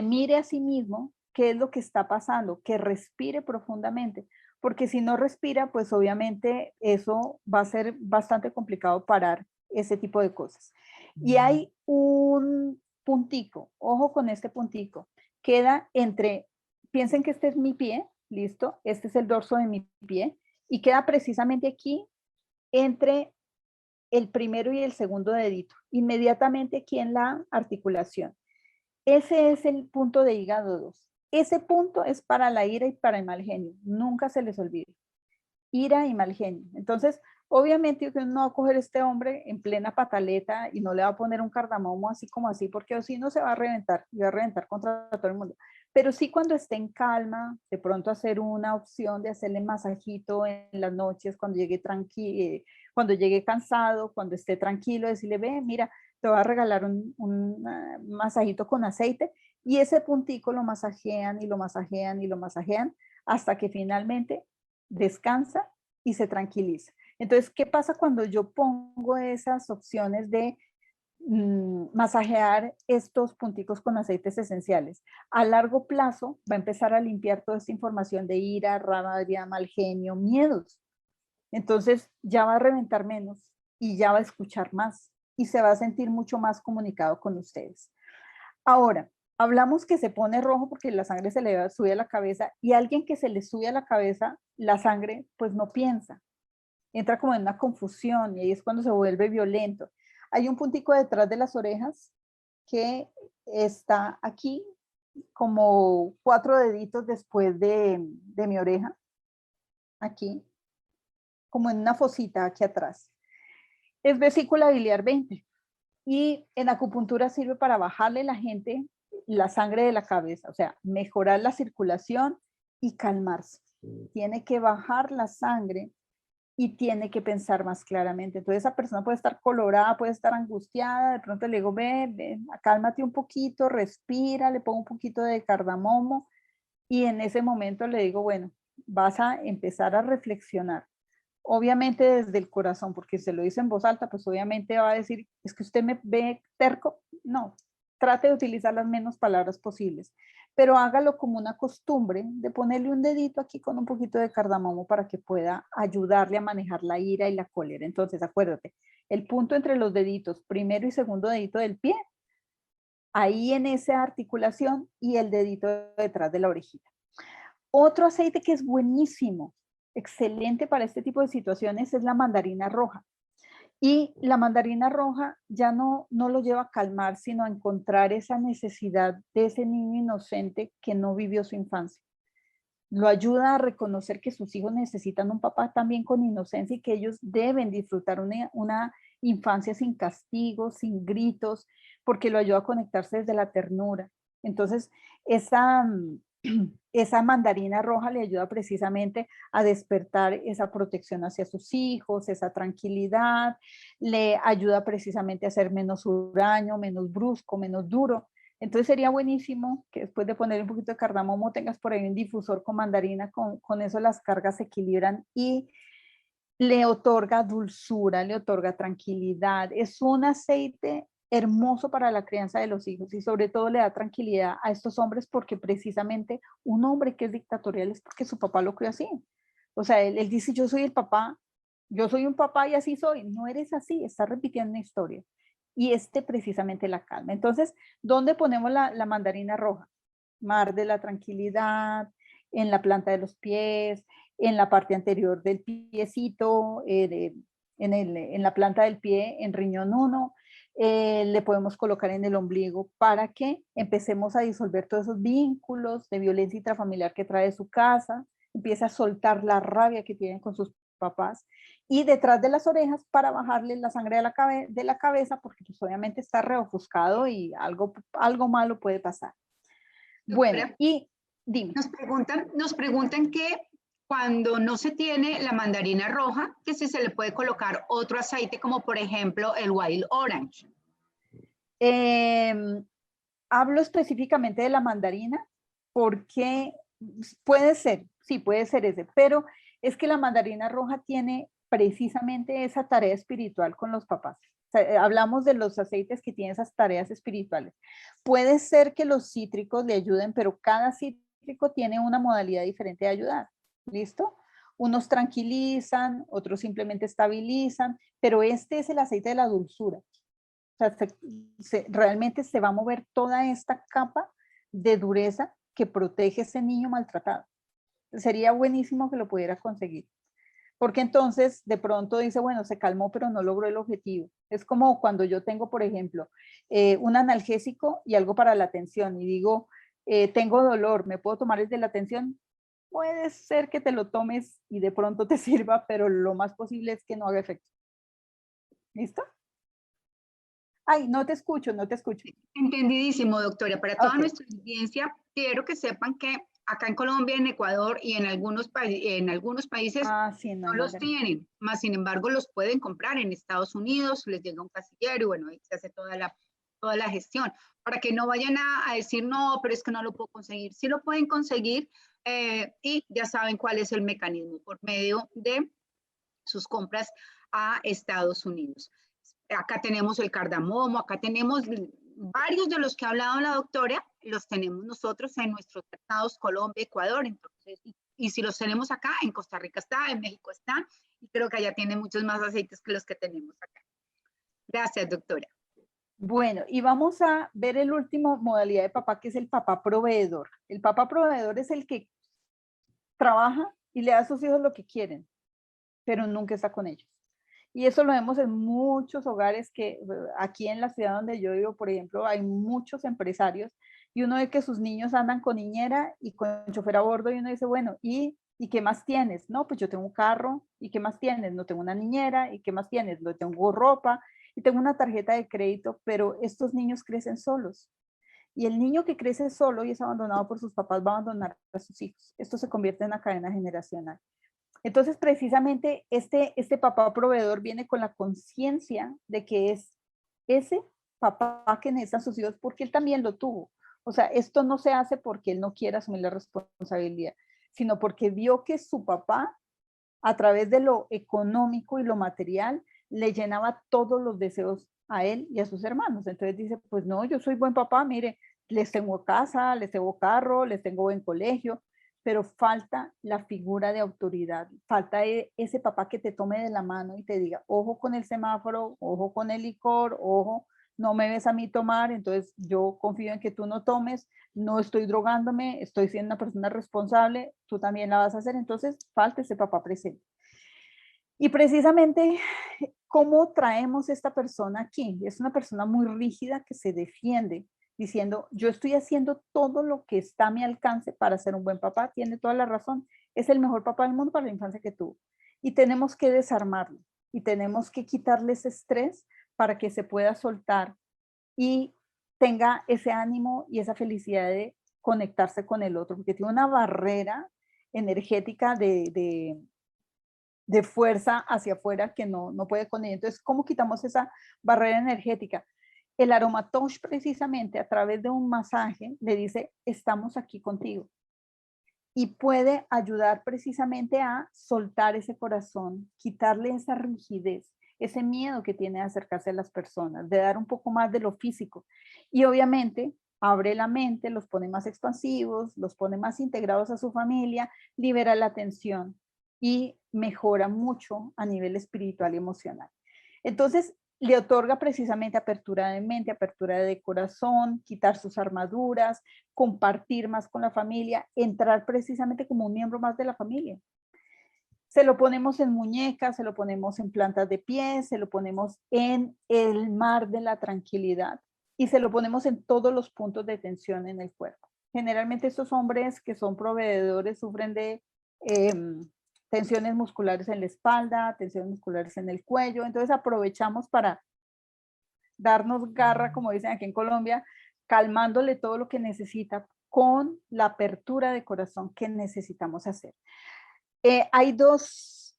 mire a sí mismo qué es lo que está pasando, que respire profundamente, porque si no respira, pues obviamente eso va a ser bastante complicado parar ese tipo de cosas. Y hay un puntico, ojo con este puntico, queda entre, piensen que este es mi pie, listo, este es el dorso de mi pie, y queda precisamente aquí entre el primero y el segundo dedito, inmediatamente aquí en la articulación. Ese es el punto de hígado 2. Ese punto es para la ira y para el mal genio. Nunca se les olvide. Ira y mal genio. Entonces, obviamente usted no va a coger a este hombre en plena pataleta y no le va a poner un cardamomo así como así, porque si no se va a reventar y va a reventar contra todo el mundo. Pero sí cuando esté en calma, de pronto hacer una opción de hacerle masajito en las noches, cuando llegue tranquilo, cuando llegue cansado, cuando esté tranquilo, decirle, ve, mira, te voy a regalar un masajito con aceite, y ese puntico lo masajean y lo masajean y lo masajean hasta que finalmente descansa y se tranquiliza. Entonces, ¿qué pasa cuando yo pongo esas opciones de masajear estos punticos con aceites esenciales? A largo plazo va a empezar a limpiar toda esta información de ira, rabia, mal genio, miedos. Entonces ya va a reventar menos y ya va a escuchar más y se va a sentir mucho más comunicado con ustedes. Ahora, hablamos que se pone rojo porque la sangre se le sube a la cabeza, y alguien que se le sube a la cabeza la sangre, pues no piensa. Entra como en una confusión y ahí es cuando se vuelve violento. Hay un puntico detrás de las orejas que está aquí, como 4 deditos después de mi oreja, aquí, como en una fosita aquí atrás. Es vesícula biliar 20. Y en acupuntura sirve para bajarle a la gente la sangre de la cabeza, o sea, mejorar la circulación y calmarse. Tiene que bajar la sangre y tiene que pensar más claramente. Entonces esa persona puede estar colorada, puede estar angustiada, de pronto le digo, ve, cálmate un poquito, respira, le pongo un poquito de cardamomo y en ese momento le digo, bueno, vas a empezar a reflexionar. Obviamente desde el corazón, porque se lo dice en voz alta, pues obviamente va a decir, es que usted me ve terco. No, trate de utilizar las menos palabras posibles, pero hágalo como una costumbre de ponerle un dedito aquí con un poquito de cardamomo para que pueda ayudarle a manejar la ira y la cólera. Entonces, acuérdate, el punto entre los deditos, primero y segundo dedito del pie, ahí en esa articulación, y el dedito detrás de la orejita. Otro aceite que es buenísimo, excelente para este tipo de situaciones, es la mandarina roja. Y la mandarina roja ya no lo lleva a calmar, sino a encontrar esa necesidad de ese niño inocente que no vivió su infancia. Lo ayuda a reconocer que sus hijos necesitan un papá también con inocencia y que ellos deben disfrutar una infancia sin castigos, sin gritos, porque lo ayuda a conectarse desde la ternura. Entonces, esa esa mandarina roja le ayuda precisamente a despertar esa protección hacia sus hijos, esa tranquilidad, le ayuda precisamente a ser menos huraño, menos brusco, menos duro. Entonces sería buenísimo que después de poner un poquito de cardamomo tengas por ahí un difusor con mandarina, con eso las cargas se equilibran y le otorga dulzura, le otorga tranquilidad. Es un aceite hermoso para la crianza de los hijos y sobre todo le da tranquilidad a estos hombres porque precisamente un hombre que es dictatorial es porque su papá lo crió así. O sea, él dice, yo soy el papá, yo soy un papá y así soy. No eres así, estás repitiendo una historia. Y este precisamente la calma. Entonces, ¿dónde ponemos la mandarina roja? Mar de la tranquilidad, en la planta de los pies, en la parte anterior del piecito, en la planta del pie, en riñón 1, le podemos colocar en el ombligo para que empecemos a disolver todos esos vínculos de violencia intrafamiliar que trae su casa, empiece a soltar la rabia que tienen con sus papás y detrás de las orejas para bajarle la sangre de la cabeza porque pues obviamente está reofuscado y algo malo puede pasar. Bueno, Doctora, y dime. nos preguntan que cuando no se tiene la mandarina roja, que si se le puede colocar otro aceite, como por ejemplo el Wild Orange. Hablo específicamente de la mandarina porque puede ser, sí, puede ser ese, pero es que la mandarina roja tiene precisamente esa tarea espiritual con los papás. O sea, hablamos de los aceites que tienen esas tareas espirituales. Puede ser que los cítricos le ayuden, pero cada cítrico tiene una modalidad diferente de ayudar. ¿Listo? Unos tranquilizan, otros simplemente estabilizan, pero este es el aceite de la dulzura. O sea, realmente se va a mover toda esta capa de dureza que protege a ese niño maltratado. Sería buenísimo que lo pudiera conseguir. Porque entonces de pronto dice, bueno, se calmó, pero no logró el objetivo. Es como cuando yo tengo, por ejemplo, un analgésico y algo para la tensión y digo, tengo dolor, ¿me puedo tomar el de la tensión? Puede ser que te lo tomes y de pronto te sirva, pero lo más posible es que no haga efecto. ¿Listo? Ay, no te escucho, no te escucho. Entendidísimo, doctora. Para toda Ok. nuestra audiencia, quiero que sepan que acá en Colombia, en Ecuador y en algunos países Ah, sí, no no hay los mandarina. tienen, más sin embargo los pueden comprar en Estados Unidos, les llega un casillero y bueno, ahí se hace toda la gestión, para que no vayan a decir, no, pero es que no lo puedo conseguir. Sí lo pueden conseguir y ya saben cuál es el mecanismo por medio de sus compras a Estados Unidos. Acá tenemos el cardamomo, acá tenemos varios de los que ha hablado la doctora, los tenemos nosotros en nuestros mercados Colombia, Ecuador, entonces, y si los tenemos acá, en Costa Rica está, en México está, y creo que allá tienen muchos más aceites que los que tenemos acá. Gracias, doctora. Bueno, y vamos a ver el último modalidad de papá, que es el papá proveedor. El papá proveedor es el que trabaja y le da a sus hijos lo que quieren, pero nunca está con ellos. Y eso lo vemos en muchos hogares que aquí en la ciudad donde yo vivo, por ejemplo, hay muchos empresarios y uno ve que sus niños andan con niñera y con chofer a bordo y uno dice, bueno, ¿y qué más tienes? No, pues yo tengo un carro. ¿Y qué más tienes? No tengo una niñera. ¿Y qué más tienes? No tengo ropa y tengo una tarjeta de crédito, pero estos niños crecen solos. Y el niño que crece solo y es abandonado por sus papás va a abandonar a sus hijos. Esto se convierte en una cadena generacional. Entonces, precisamente, este papá proveedor viene con la conciencia de que es ese papá que necesitan sus hijos porque él también lo tuvo. O sea, esto no se hace porque él no quiera asumir la responsabilidad, sino porque vio que su papá, a través de lo económico y lo material, le llenaba todos los deseos a él y a sus hermanos. Entonces dice, pues no, yo soy buen papá, mire, les tengo casa, les tengo carro, les tengo buen colegio, pero falta la figura de autoridad, falta ese papá que te tome de la mano y te diga, ojo con el semáforo, ojo con el licor, ojo, no me ves a mí tomar, entonces yo confío en que tú no tomes, no estoy drogándome, estoy siendo una persona responsable, tú también la vas a hacer, entonces falta ese papá presente. Y precisamente, ¿cómo traemos esta persona aquí? Es una persona muy rígida que se defiende, diciendo, yo estoy haciendo todo lo que está a mi alcance para ser un buen papá, tiene toda la razón, es el mejor papá del mundo para la infancia que tuvo. Y tenemos que desarmarlo y tenemos que quitarle ese estrés para que se pueda soltar y tenga ese ánimo y esa felicidad de conectarse con el otro, porque tiene una barrera energética de fuerza hacia afuera que no puede con ella. Entonces, ¿cómo quitamos esa barrera energética? El aromatosh precisamente a través de un masaje le dice, estamos aquí contigo. Y puede ayudar precisamente a soltar ese corazón, quitarle esa rigidez, ese miedo que tiene de acercarse a las personas, de dar un poco más de lo físico. Y obviamente abre la mente, los pone más expansivos, los pone más integrados a su familia, libera la tensión y mejora mucho a nivel espiritual y emocional. Entonces, le otorga precisamente apertura de mente, apertura de corazón, quitar sus armaduras, compartir más con la familia, entrar precisamente como un miembro más de la familia. Se lo ponemos en muñecas, se lo ponemos en plantas de pies, se lo ponemos en el mar de la tranquilidad y se lo ponemos en todos los puntos de tensión en el cuerpo. Generalmente estos hombres que son proveedores sufren de tensiones musculares en la espalda, tensiones musculares en el cuello, entonces aprovechamos para darnos garra, como dicen aquí en Colombia, calmándole todo lo que necesita con la apertura de corazón que necesitamos hacer. Hay dos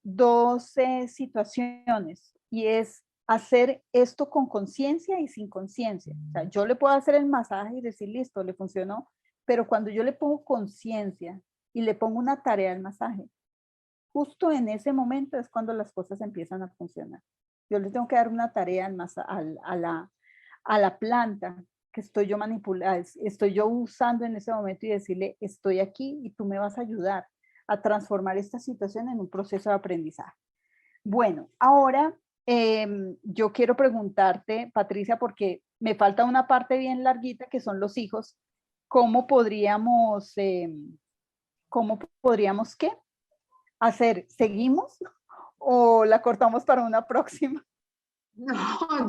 situaciones y es hacer esto con conciencia y sin conciencia. O sea, yo le puedo hacer el masaje y decir, listo, le funcionó, pero cuando yo le pongo conciencia y le pongo una tarea al masaje, justo en ese momento es cuando las cosas empiezan a funcionar. Yo le tengo que dar una tarea a la planta que estoy yo manipulando, estoy yo usando en ese momento y decirle, estoy aquí y tú me vas a ayudar a transformar esta situación en un proceso de aprendizaje. Bueno, ahora yo quiero preguntarte, Patricia, porque me falta una parte bien larguita que son los hijos. ¿Cómo podríamos qué hacer? ¿Seguimos o la cortamos para una próxima? No,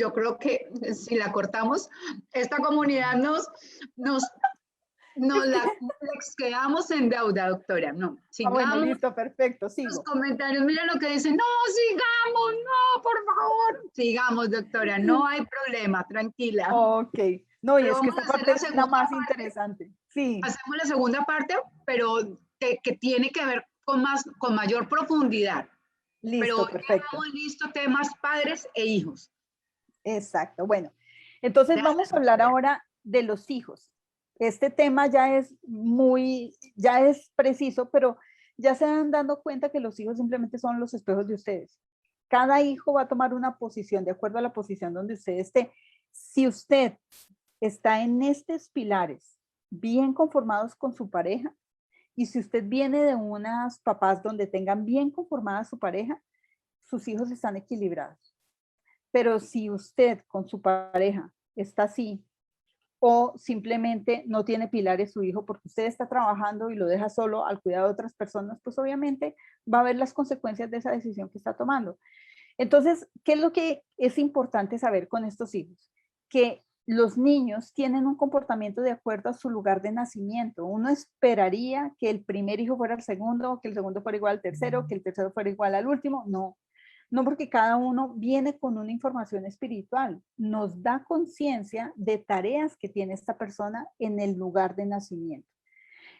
yo creo que si la cortamos, esta comunidad nos les quedamos en deuda, doctora. No, Bueno, sigamos. listo, perfecto, Los sigo. comentarios, mira lo que dicen. No, sigamos, no, por favor. Sigamos, doctora, no hay problema, tranquila. Ok, no, y Pero es que vamos esta a hacer parte la es la segunda más parte. interesante. Sí, Hacemos la segunda parte, pero que tiene que ver con mayor profundidad. Pero listo, ya perfecto. hemos visto temas padres e hijos. Exacto. Bueno, entonces Gracias, vamos a hablar doctora. ahora de los hijos. Este tema ya es preciso, pero ya se van dando cuenta que los hijos simplemente son los espejos de ustedes. Cada hijo va a tomar una posición de acuerdo a la posición donde usted esté. Si usted está en estos pilares bien conformados con su pareja, y si usted viene de unas papás donde tengan bien conformada su pareja, sus hijos están equilibrados. Pero si usted con su pareja está así o simplemente no tiene pilares su hijo porque usted está trabajando y lo deja solo al cuidado de otras personas, pues obviamente va a ver las consecuencias de esa decisión que está tomando. Entonces, ¿qué es lo que es importante saber con estos hijos? Que los niños tienen un comportamiento de acuerdo a su lugar de nacimiento. Uno esperaría que el primer hijo fuera el segundo, que el segundo fuera igual al tercero, que el tercero fuera igual al último. No, no, porque cada uno viene con una información espiritual, nos da conciencia de tareas que tiene esta persona en el lugar de nacimiento.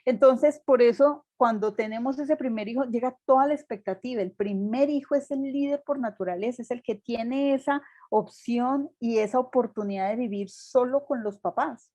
Entonces, por eso, cuando tenemos ese primer hijo, llega toda la expectativa. El primer hijo es el líder por naturaleza, es el que tiene esa opción y esa oportunidad de vivir solo con los papás.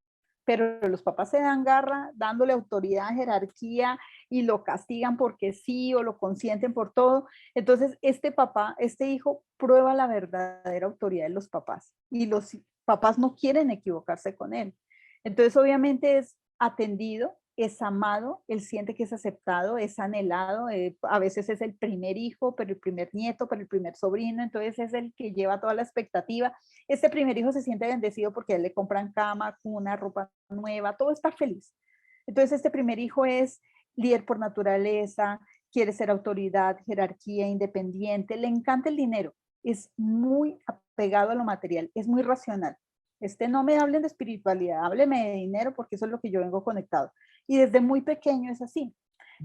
Pero los papás se dan garra dándole autoridad, jerarquía y lo castigan porque sí o lo consienten por todo. Entonces, este hijo prueba la verdadera autoridad de los papás y los papás no quieren equivocarse con él. Entonces, obviamente es atendido, es amado, él siente que es aceptado, es anhelado, a veces es el primer hijo, pero el primer nieto, pero el primer sobrino, entonces es el que lleva toda la expectativa. Este primer hijo se siente bendecido porque a él le compran cama, cuna, ropa nueva, todo está feliz. Entonces este primer hijo es líder por naturaleza, quiere ser autoridad, jerarquía, independiente, le encanta el dinero, es muy apegado a lo material, es muy racional. No me hablen de espiritualidad, hábleme de dinero porque eso es lo que yo vengo conectado. Y desde muy pequeño es así.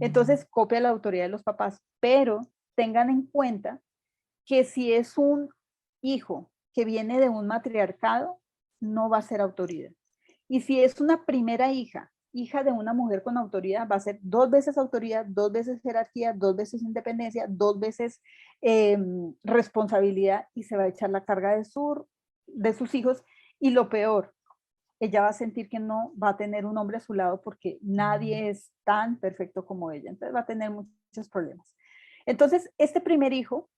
Entonces copia la autoridad de los papás, pero tengan en cuenta que si es un hijo que viene de un matriarcado, no va a ser autoridad. Y si es una primera hija hija de una mujer con autoridad, va a ser 2 veces autoridad, 2 veces jerarquía, 2 veces independencia, 2 veces responsabilidad, y se va a echar la carga de sus hijos. Y lo peor, ella va a sentir que no va a tener un hombre a su lado porque nadie es tan perfecto como ella. Entonces va a tener muchos problemas. Entonces, este primer hijo,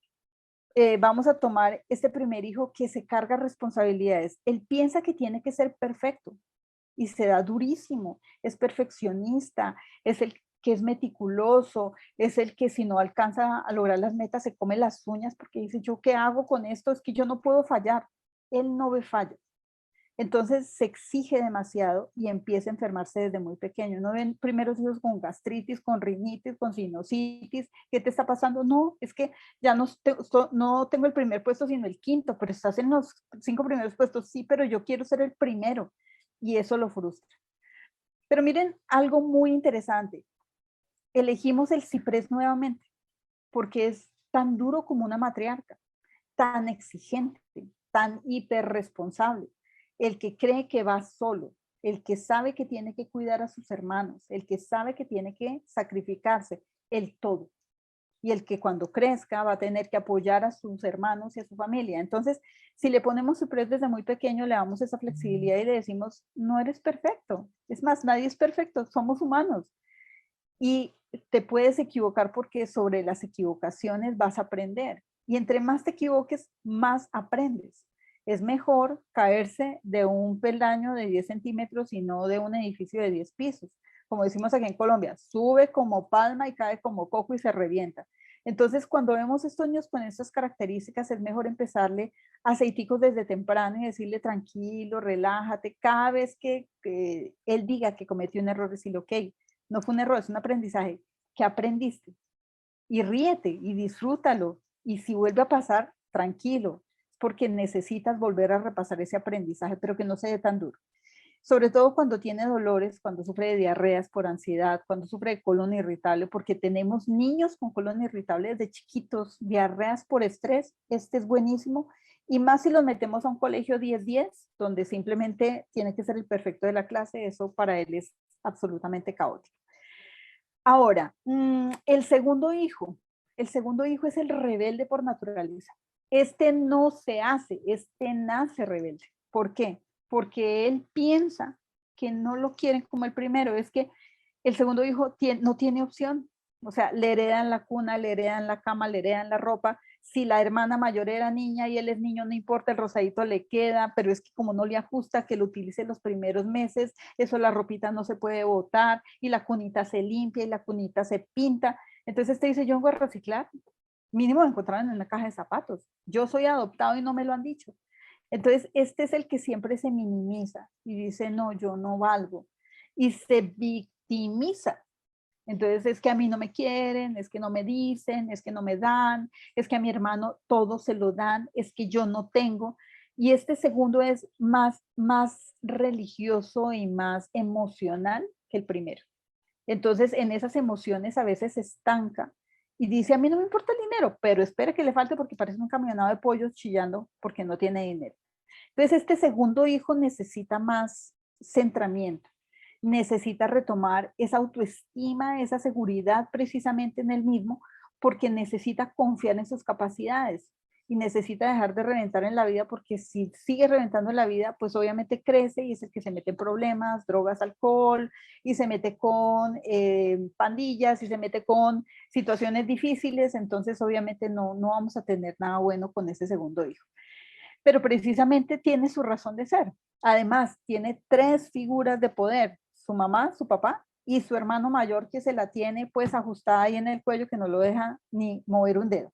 vamos a tomar este primer hijo que se carga responsabilidades. Él piensa que tiene que ser perfecto y se da durísimo. Es perfeccionista, es el que es meticuloso, es el que si no alcanza a lograr las metas se come las uñas porque dice, ¿yo qué hago con esto? Es que yo no puedo fallar. Él no ve fallas. Entonces se exige demasiado y empieza a enfermarse desde muy pequeño. No ven primeros hijos con gastritis, con rinitis, con sinusitis. ¿Qué te está pasando? No, es que ya no tengo el primer puesto, sino el quinto, pero estás en los 5 primeros puestos. Sí, pero yo quiero ser el primero. Y eso lo frustra. Pero miren, algo muy interesante. Elegimos el ciprés nuevamente porque es tan duro como una matriarca, tan exigente, tan hiperresponsable. El que cree que va solo, el que sabe que tiene que cuidar a sus hermanos, el que sabe que tiene que sacrificarse, el todo. Y el que cuando crezca va a tener que apoyar a sus hermanos y a su familia. Entonces, si le ponemos ciprés desde muy pequeño, le damos esa flexibilidad y le decimos, no eres perfecto. Es más, nadie es perfecto, somos humanos. Y te puedes equivocar porque sobre las equivocaciones vas a aprender. Y entre más te equivoques, más aprendes. Es mejor caerse de un peldaño de 10 centímetros y no de un edificio de 10 pisos. Como decimos aquí en Colombia, sube como palma y cae como coco y se revienta. Entonces, cuando vemos estos niños con estas características, es mejor empezarle aceiticos desde temprano y decirle tranquilo, relájate. Cada vez que él diga que cometió un error, decirle, ok, no fue un error, es un aprendizaje. ¿Qué aprendiste? Y ríete y disfrútalo. Y si vuelve a pasar, tranquilo, porque necesitas volver a repasar ese aprendizaje, pero que no se dé tan duro. Sobre todo cuando tiene dolores, cuando sufre de diarreas por ansiedad, cuando sufre de colon irritable, porque tenemos niños con colon irritable desde chiquitos, diarreas por estrés, este es buenísimo. Y más si los metemos a un colegio 10-10, donde simplemente tiene que ser el perfecto de la clase, eso para él es absolutamente caótico. Ahora, el segundo hijo es el rebelde por naturaleza. Este no se hace, este nace rebelde. ¿Por qué? Porque él piensa que no lo quieren como el primero. Es que el segundo hijo no tiene opción. O sea, le heredan la cuna, le heredan la cama, le heredan la ropa. Si la hermana mayor era niña y él es niño, no importa, el rosadito le queda, pero es que como no le ajusta, que lo utilice los primeros meses, eso la ropita no se puede botar y la cunita se limpia y la cunita se pinta. Entonces este dice, yo vengo a reciclar, mínimo me encontraron en la caja de zapatos. Yo soy adoptado y no me lo han dicho. Entonces este es el que siempre se minimiza y dice, no, yo no valgo. Y se victimiza. Entonces es que a mí no me quieren, es que no me dicen, es que no me dan, es que a mi hermano todo se lo dan, es que yo no tengo. Y este segundo es más religioso y más emocional que el primero. Entonces en esas emociones a veces se estanca y dice, a mí no me importa el dinero, pero espere que le falte porque parece un camionado de pollos chillando porque no tiene dinero. Entonces este segundo hijo necesita más centramiento, necesita retomar esa autoestima, esa seguridad precisamente en él mismo, porque necesita confiar en sus capacidades y necesita dejar de reventar en la vida, porque si sigue reventando en la vida, pues obviamente crece y es el que se mete en problemas, drogas, alcohol, y se mete con pandillas, y se mete con situaciones difíciles, entonces obviamente no vamos a tener nada bueno con ese segundo hijo. Pero precisamente tiene su razón de ser. Además, tiene 3 figuras de poder, su mamá, su papá y su hermano mayor, que se la tiene pues ajustada ahí en el cuello, que no lo deja ni mover un dedo.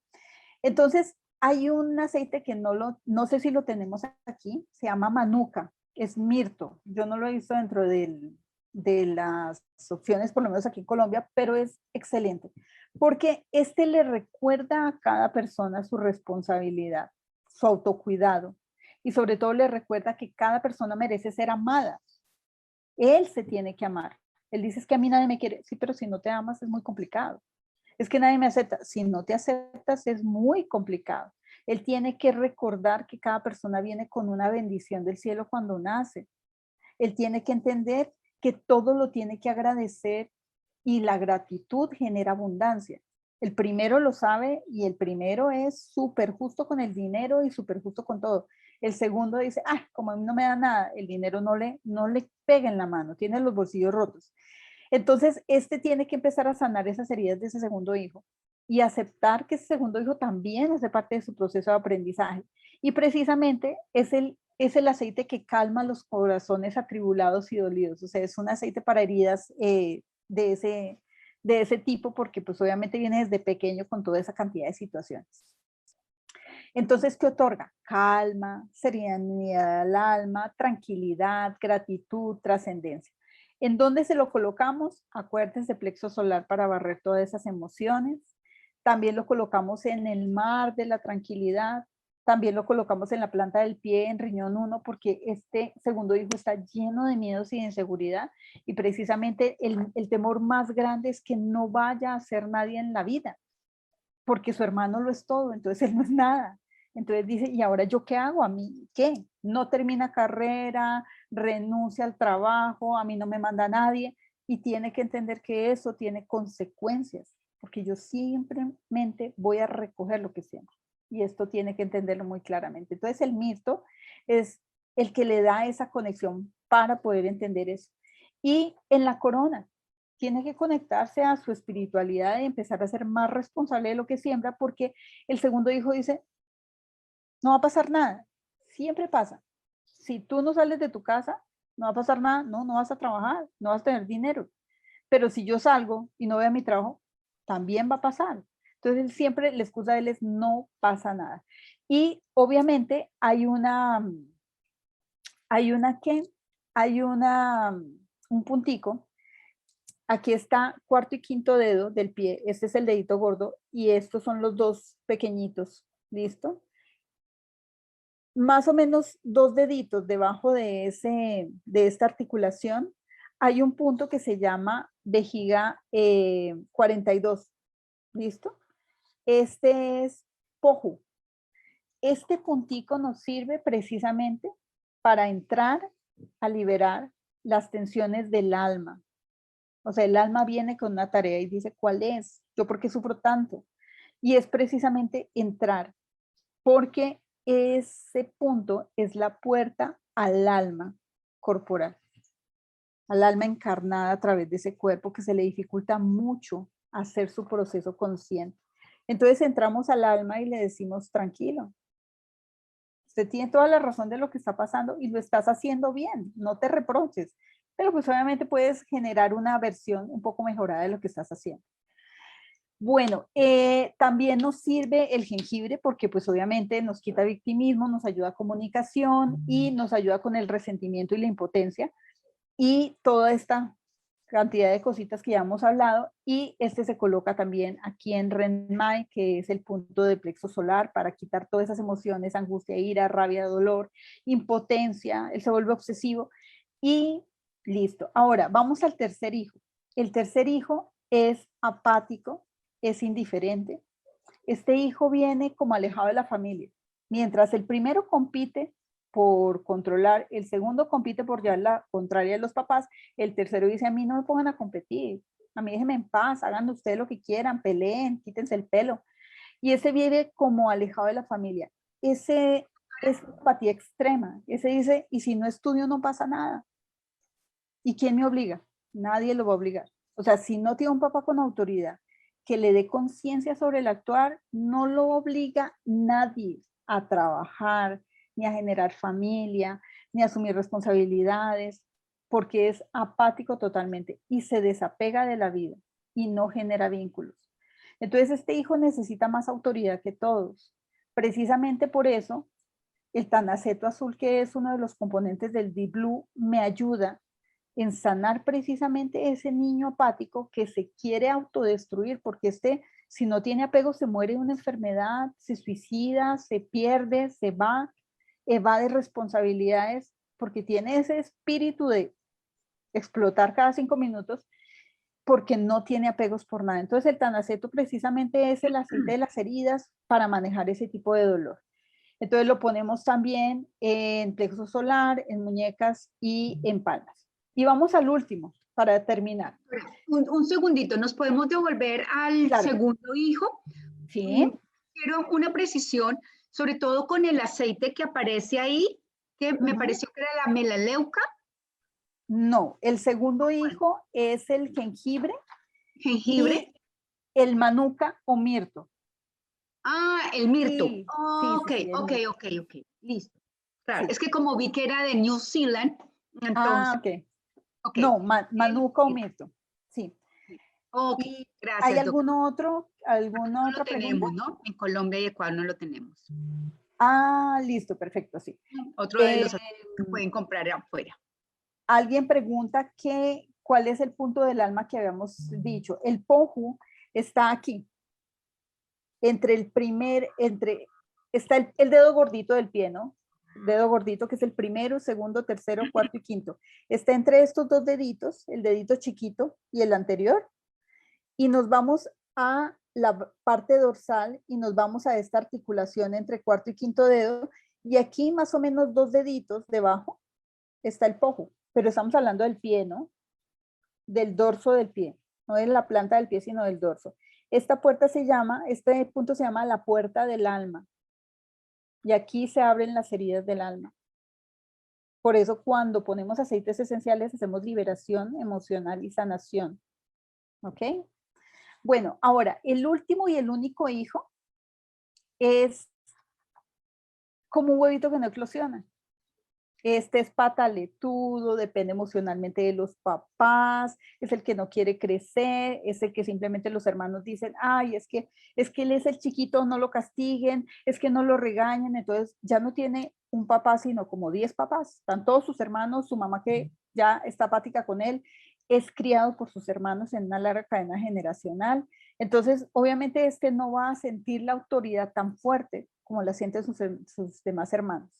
Entonces, hay un aceite que no sé si lo tenemos aquí, se llama manuka, es mirto. Yo no lo he visto dentro de las opciones, por lo menos aquí en Colombia, pero es excelente, porque este le recuerda a cada persona su responsabilidad, su autocuidado, y sobre todo le recuerda que cada persona merece ser amada. Él se tiene que amar. Él dice, es que a mí nadie me quiere. Sí, pero si no te amas es muy complicado. Es que nadie me acepta. Si no te aceptas es muy complicado. Él tiene que recordar que cada persona viene con una bendición del cielo cuando nace. Él tiene que entender que todo lo tiene que agradecer y la gratitud genera abundancia. El primero lo sabe y el primero es súper justo con el dinero y súper justo con todo. El segundo dice, como a mí no me da nada, el dinero no le pega en la mano, tiene los bolsillos rotos. Entonces, este tiene que empezar a sanar esas heridas de ese segundo hijo y aceptar que ese segundo hijo también hace parte de su proceso de aprendizaje. Y precisamente es el aceite que calma los corazones atribulados y dolidos. O sea, es un aceite para heridas de ese tipo, porque pues obviamente viene desde pequeño con toda esa cantidad de situaciones. Entonces, ¿qué otorga? Calma, serenidad al alma, tranquilidad, gratitud, trascendencia. ¿En dónde se lo colocamos? Acuérdense, plexo solar para barrer todas esas emociones. También lo colocamos en el mar de la tranquilidad. También lo colocamos en la planta del pie, en riñón 1, porque este segundo hijo está lleno de miedos y de inseguridad. Y precisamente el temor más grande es que no vaya a ser nadie en la vida, porque su hermano lo es todo, entonces él no es nada. Entonces dice, ¿y ahora yo qué hago? ¿A mí qué? No termina carrera, renuncia al trabajo, a mí no me manda nadie, y tiene que entender que eso tiene consecuencias, porque yo simplemente voy a recoger lo que siembro. Y esto tiene que entenderlo muy claramente. Entonces el mito es el que le da esa conexión para poder entender eso. Y en la corona, tiene que conectarse a su espiritualidad y empezar a ser más responsable de lo que siembra, porque el segundo hijo dice, no va a pasar nada, siempre pasa. Si tú no sales de tu casa, no va a pasar nada, no vas a trabajar, no vas a tener dinero. Pero si yo salgo y no veo mi trabajo, también va a pasar. Entonces siempre la excusa de él es no pasa nada. Y obviamente un puntico. Aquí está cuarto y quinto dedo del pie, este es el dedito gordo y estos son los dos pequeñitos, ¿listo? Más o menos 2 deditos debajo de esta articulación hay un punto que se llama vejiga 42, ¿listo? Este es poju. Este puntico nos sirve precisamente para entrar a liberar las tensiones del alma. O sea, el alma viene con una tarea y dice, ¿cuál es? ¿Yo por qué sufro tanto? Y es precisamente entrar, porque ese punto es la puerta al alma corporal, al alma encarnada a través de ese cuerpo que se le dificulta mucho hacer su proceso consciente. Entonces entramos al alma y le decimos, tranquilo, usted tiene toda la razón de lo que está pasando y lo estás haciendo bien, no te reproches, pero pues obviamente puedes generar una versión un poco mejorada de lo que estás haciendo. Bueno, también nos sirve el jengibre porque pues obviamente nos quita victimismo, nos ayuda a comunicación y nos ayuda con el resentimiento y la impotencia y toda esta cantidad de cositas que ya hemos hablado, y este se coloca también aquí en Renmai, que es el punto de plexo solar, para quitar todas esas emociones, angustia, ira, rabia, dolor, impotencia, él se vuelve obsesivo y listo. Ahora, vamos al tercer hijo. El tercer hijo es apático, es indiferente. Este hijo viene como alejado de la familia. Mientras el primero compite por controlar, el segundo compite por llevar la contraria de los papás, el tercero dice, a mí no me pongan a competir, a mí déjenme en paz, hagan ustedes lo que quieran, peleen, quítense el pelo. Y ese vive como alejado de la familia. Ese es empatía extrema. Ese dice, y si no estudio no pasa nada. ¿Y quién me obliga? Nadie lo va a obligar. O sea, si no tiene un papá con autoridad que le dé conciencia sobre el actuar, no lo obliga nadie a trabajar, ni a generar familia, ni a asumir responsabilidades, porque es apático totalmente y se desapega de la vida y no genera vínculos. Entonces este hijo necesita más autoridad que todos. Precisamente por eso el tanaceto azul, que es uno de los componentes del Deep Blue, me ayuda en sanar precisamente ese niño apático que se quiere autodestruir, porque si no tiene apego, se muere de una enfermedad, se suicida, se pierde, se va, evade responsabilidades, porque tiene ese espíritu de explotar cada 5 minutos, porque no tiene apegos por nada. Entonces el tanaceto precisamente es el aceite de las heridas para manejar ese tipo de dolor. Entonces lo ponemos también en plexo solar, en muñecas y en palmas. Y vamos al último, para terminar. Un segundito, ¿nos podemos devolver al Claro. segundo hijo? Sí. Quiero una precisión, sobre todo con el aceite que aparece ahí, que me pareció que era la melaleuca. No, el segundo hijo es el jengibre. Jengibre. Y el manuka o mirto. Ah, el mirto. Sí, Ok, sí, el ok, mirto. ok, ok. Listo. Claro, Sí. es que como vi que era de New Zealand, Ah, entonces, ok. ok. No, manuka o mirto. Sí. Ok, ¿Y hay gracias, doctor. alguna No lo otra pregunta? tenemos, ¿no? En Colombia y Ecuador no lo tenemos. Ah, listo, perfecto, sí. Otro de los que pueden comprar afuera. Alguien pregunta cuál es el punto del alma que habíamos dicho. El poju está aquí, está el dedo gordito del pie, ¿no? Dedo gordito que es el primero, segundo, tercero, cuarto y quinto. Está entre estos dos deditos, el dedito chiquito y el anterior, y nos vamos a la parte dorsal y nos vamos a esta articulación entre cuarto y quinto dedo, y aquí más o menos dos deditos debajo está el poju, pero estamos hablando del pie, ¿no? Del dorso del pie, no de la planta del pie, sino del dorso. Este punto se llama la puerta del alma, y aquí se abren las heridas del alma. Por eso cuando ponemos aceites esenciales hacemos liberación emocional y sanación. ¿Ok? Bueno, ahora, el último y el único hijo es como un huevito que no eclosiona. Este es pataletudo, depende emocionalmente de los papás, es el que no quiere crecer, es el que simplemente los hermanos dicen, ay, es que él es el chiquito, no lo castiguen, es que no lo regañen, entonces ya no tiene un papá, sino como 10 papás, están todos sus hermanos, su mamá que ya está apática con él, es criado por sus hermanos en una larga cadena generacional, entonces obviamente este no va a sentir la autoridad tan fuerte como la sienten sus demás hermanos.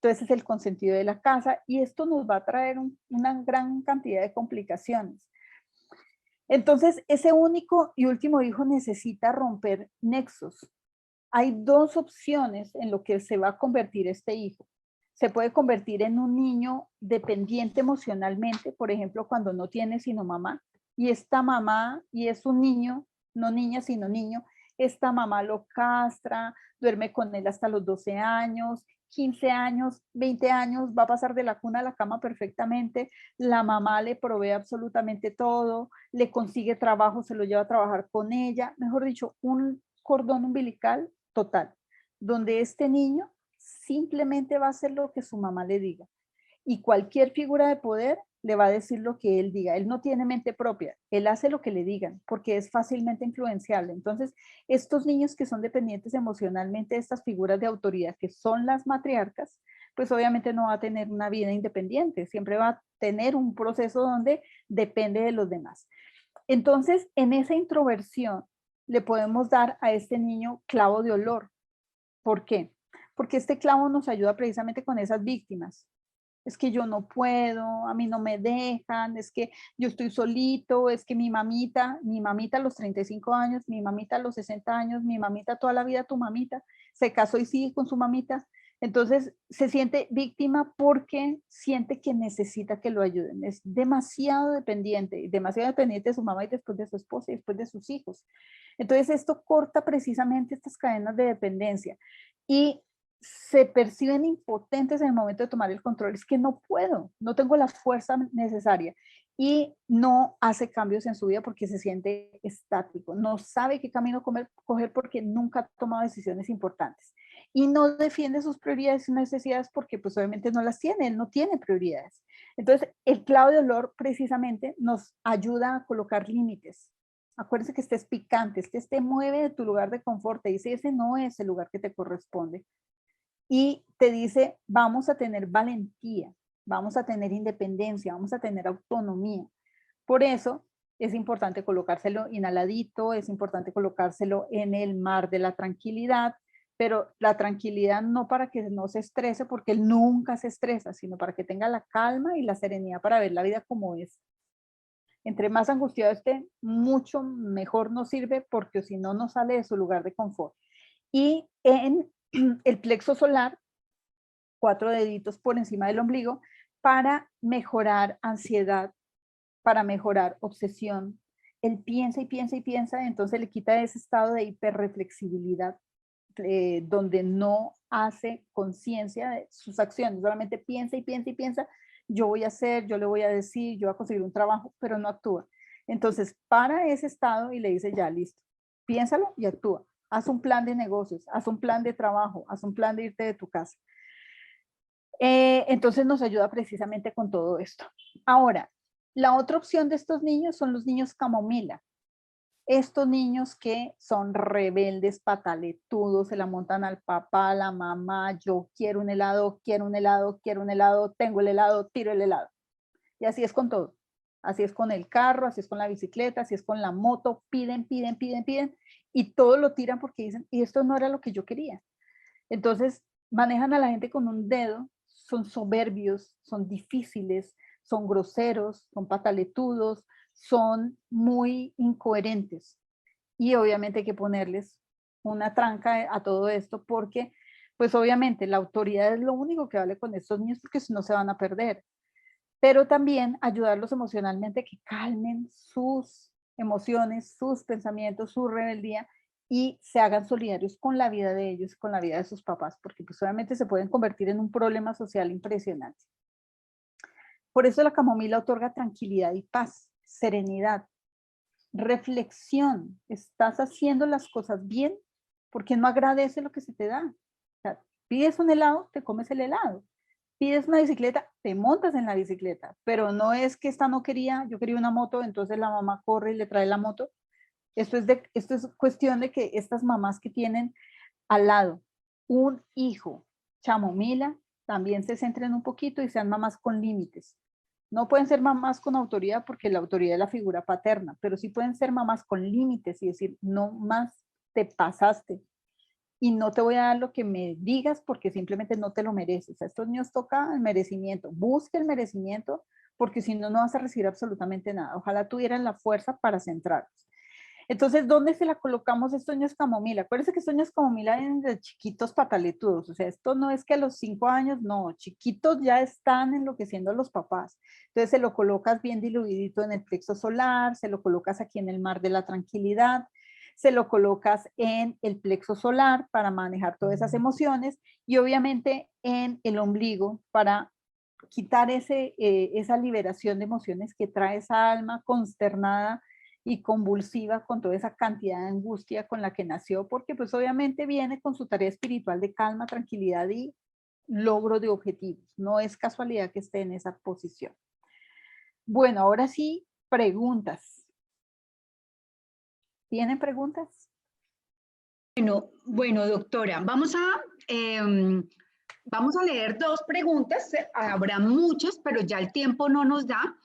Entonces es el consentido de la casa y esto nos va a traer una gran cantidad de complicaciones. Entonces ese único y último hijo necesita romper nexos. Hay dos opciones en lo que se va a convertir este hijo. Se puede convertir en un niño dependiente emocionalmente, por ejemplo, cuando no tiene sino mamá, y esta mamá, y es un niño, no niña sino niño, esta mamá lo castra, duerme con él hasta los 12 años, 15 años, 20 años, va a pasar de la cuna a la cama perfectamente, la mamá le provee absolutamente todo, le consigue trabajo, se lo lleva a trabajar con ella, mejor dicho, un cordón umbilical total, donde este niño simplemente va a hacer lo que su mamá le diga. Y cualquier figura de poder le va a decir lo que él diga. Él no tiene mente propia, él hace lo que le digan, porque es fácilmente influenciable. Entonces, estos niños que son dependientes emocionalmente de estas figuras de autoridad, que son las matriarcas, pues obviamente no va a tener una vida independiente, siempre va a tener un proceso donde depende de los demás. Entonces, en esa introversión, le podemos dar a este niño clavo de olor. ¿Por qué? Porque este clavo nos ayuda precisamente con esas víctimas. Es que yo no puedo, a mí no me dejan, es que yo estoy solito, es que mi mamita a los 35 años, mi mamita a los 60 años, mi mamita toda la vida, tu mamita, se casó y sigue con su mamita. Entonces se siente víctima porque siente que necesita que lo ayuden. Es demasiado dependiente de su mamá y después de su esposa y después de sus hijos. Entonces esto corta precisamente estas cadenas de dependencia y se perciben impotentes en el momento de tomar el control. Es que no puedo, no tengo la fuerza necesaria y no hace cambios en su vida porque se siente estático, no sabe qué camino coger porque nunca ha tomado decisiones importantes y no defiende sus prioridades y necesidades porque pues obviamente no las tiene, él no tiene prioridades. Entonces el clavo de olor precisamente nos ayuda a colocar límites. Acuérdense que estés picante, te mueve de tu lugar de confort, te dice ese no es el lugar que te corresponde y te dice vamos a tener valentía, vamos a tener independencia, vamos a tener autonomía. Por eso es importante colocárselo inhaladito, es importante colocárselo en el mar de la tranquilidad, pero la tranquilidad no para que no se estrese, porque él nunca se estresa, sino para que tenga la calma y la serenidad para ver la vida como es. Entre más angustiado esté, mucho mejor nos sirve porque si no, no sale de su lugar de confort. Y en el plexo solar, 4 deditos por encima del ombligo, para mejorar ansiedad, para mejorar obsesión. Él piensa y piensa y piensa, entonces le quita ese estado de hiperreflexibilidad, donde no hace conciencia de sus acciones, solamente piensa y piensa y piensa, yo voy a hacer, yo le voy a decir, yo voy a conseguir un trabajo, pero no actúa. Entonces, para ese estado y le dice, ya, listo, piénsalo y actúa. Haz un plan de negocios, haz un plan de trabajo, haz un plan de irte de tu casa. Entonces nos ayuda precisamente con todo esto. Ahora, la otra opción de estos niños son los niños camomila. Estos niños que son rebeldes, pataletudos, se la montan al papá, a la mamá, yo quiero un helado, quiero un helado, quiero un helado, tengo el helado, tiro el helado. Y así es con todo. Así es con el carro, así es con la bicicleta, así es con la moto, piden, piden, piden, piden, y todo lo tiran porque dicen, y esto no era lo que yo quería. Entonces, manejan a la gente con un dedo, son soberbios, son difíciles, son groseros, son pataletudos, son muy incoherentes. Y obviamente hay que ponerles una tranca a todo esto porque, pues obviamente la autoridad es lo único que vale con estos niños porque si no se van a perder. Pero también ayudarlos emocionalmente, que calmen sus emociones, sus pensamientos, su rebeldía y se hagan solidarios con la vida de ellos, con la vida de sus papás, porque pues obviamente se pueden convertir en un problema social impresionante. Por eso la camomila otorga tranquilidad y paz, serenidad, reflexión. ¿Estás haciendo las cosas bien? Porque no agradece lo que se te da. O sea, pides un helado, te comes el helado. Pides una bicicleta, te montas en la bicicleta, pero no es que esta no quería, yo quería una moto, entonces la mamá corre y le trae la moto. Esto es cuestión de que estas mamás que tienen al lado un hijo chamomila también se centren un poquito y sean mamás con límites. No pueden ser mamás con autoridad porque la autoridad es la figura paterna, pero sí pueden ser mamás con límites y decir, no más, te pasaste y no te voy a dar lo que me digas porque simplemente no te lo mereces. A estos niños toca el merecimiento, busca el merecimiento porque si no, no vas a recibir absolutamente nada. Ojalá tuvieran la fuerza para centrarlos. Entonces, ¿dónde se la colocamos estos niños camomila? Acuérdense que estos niños camomila vienen de chiquitos pataletudos, o sea, esto no es que a los 5 años, no, chiquitos ya están enloqueciendo a los papás. Entonces se lo colocas bien diluidito en el plexo solar, se lo colocas aquí en el mar de la tranquilidad, se lo colocas en el plexo solar para manejar todas esas emociones y obviamente en el ombligo para quitar esa liberación de emociones que trae esa alma consternada y convulsiva con toda esa cantidad de angustia con la que nació, porque pues obviamente viene con su tarea espiritual de calma, tranquilidad y logro de objetivos. No es casualidad que esté en esa posición. Bueno, ahora sí, preguntas. ¿Tienen preguntas? Bueno, doctora, vamos a leer dos preguntas. Habrá muchas, pero ya el tiempo no nos da.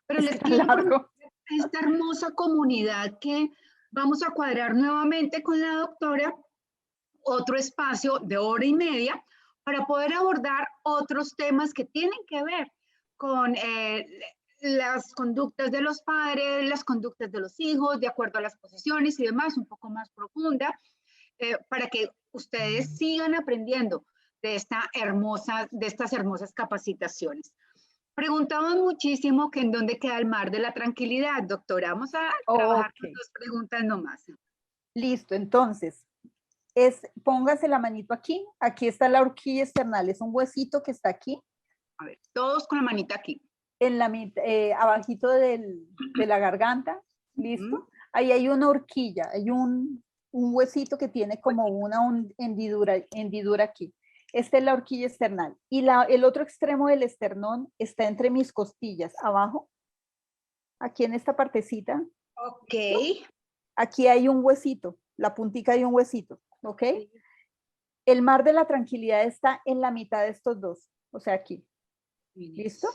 Pero Es les que tan quiero largo. contar esta hermosa comunidad que vamos a cuadrar nuevamente con la doctora otro espacio de hora y media para poder abordar otros temas que tienen que ver con las conductas de los padres, las conductas de los hijos, de acuerdo a las posiciones y demás, un poco más profunda, para que ustedes sigan aprendiendo de estas hermosas capacitaciones. Preguntaban muchísimo que en dónde queda el mar de la tranquilidad, doctora. Vamos a trabajar con Ok, dos preguntas nomás. listo. Entonces, póngase la manito aquí. Aquí está la horquilla external. Es un huesito que está aquí. A ver, todos con la manita aquí. En la abajito de la garganta. ¿Listo? Ahí hay una horquilla. Hay un huesito que tiene como una hendidura aquí. Esta es la horquilla external. Y el otro extremo del esternón está entre mis costillas, abajo. Aquí en esta partecita. Ok. Aquí hay un huesito, la puntica de un huesito, ¿ok? El mar de la tranquilidad está en la mitad de estos dos, o sea, aquí. ¿Listo?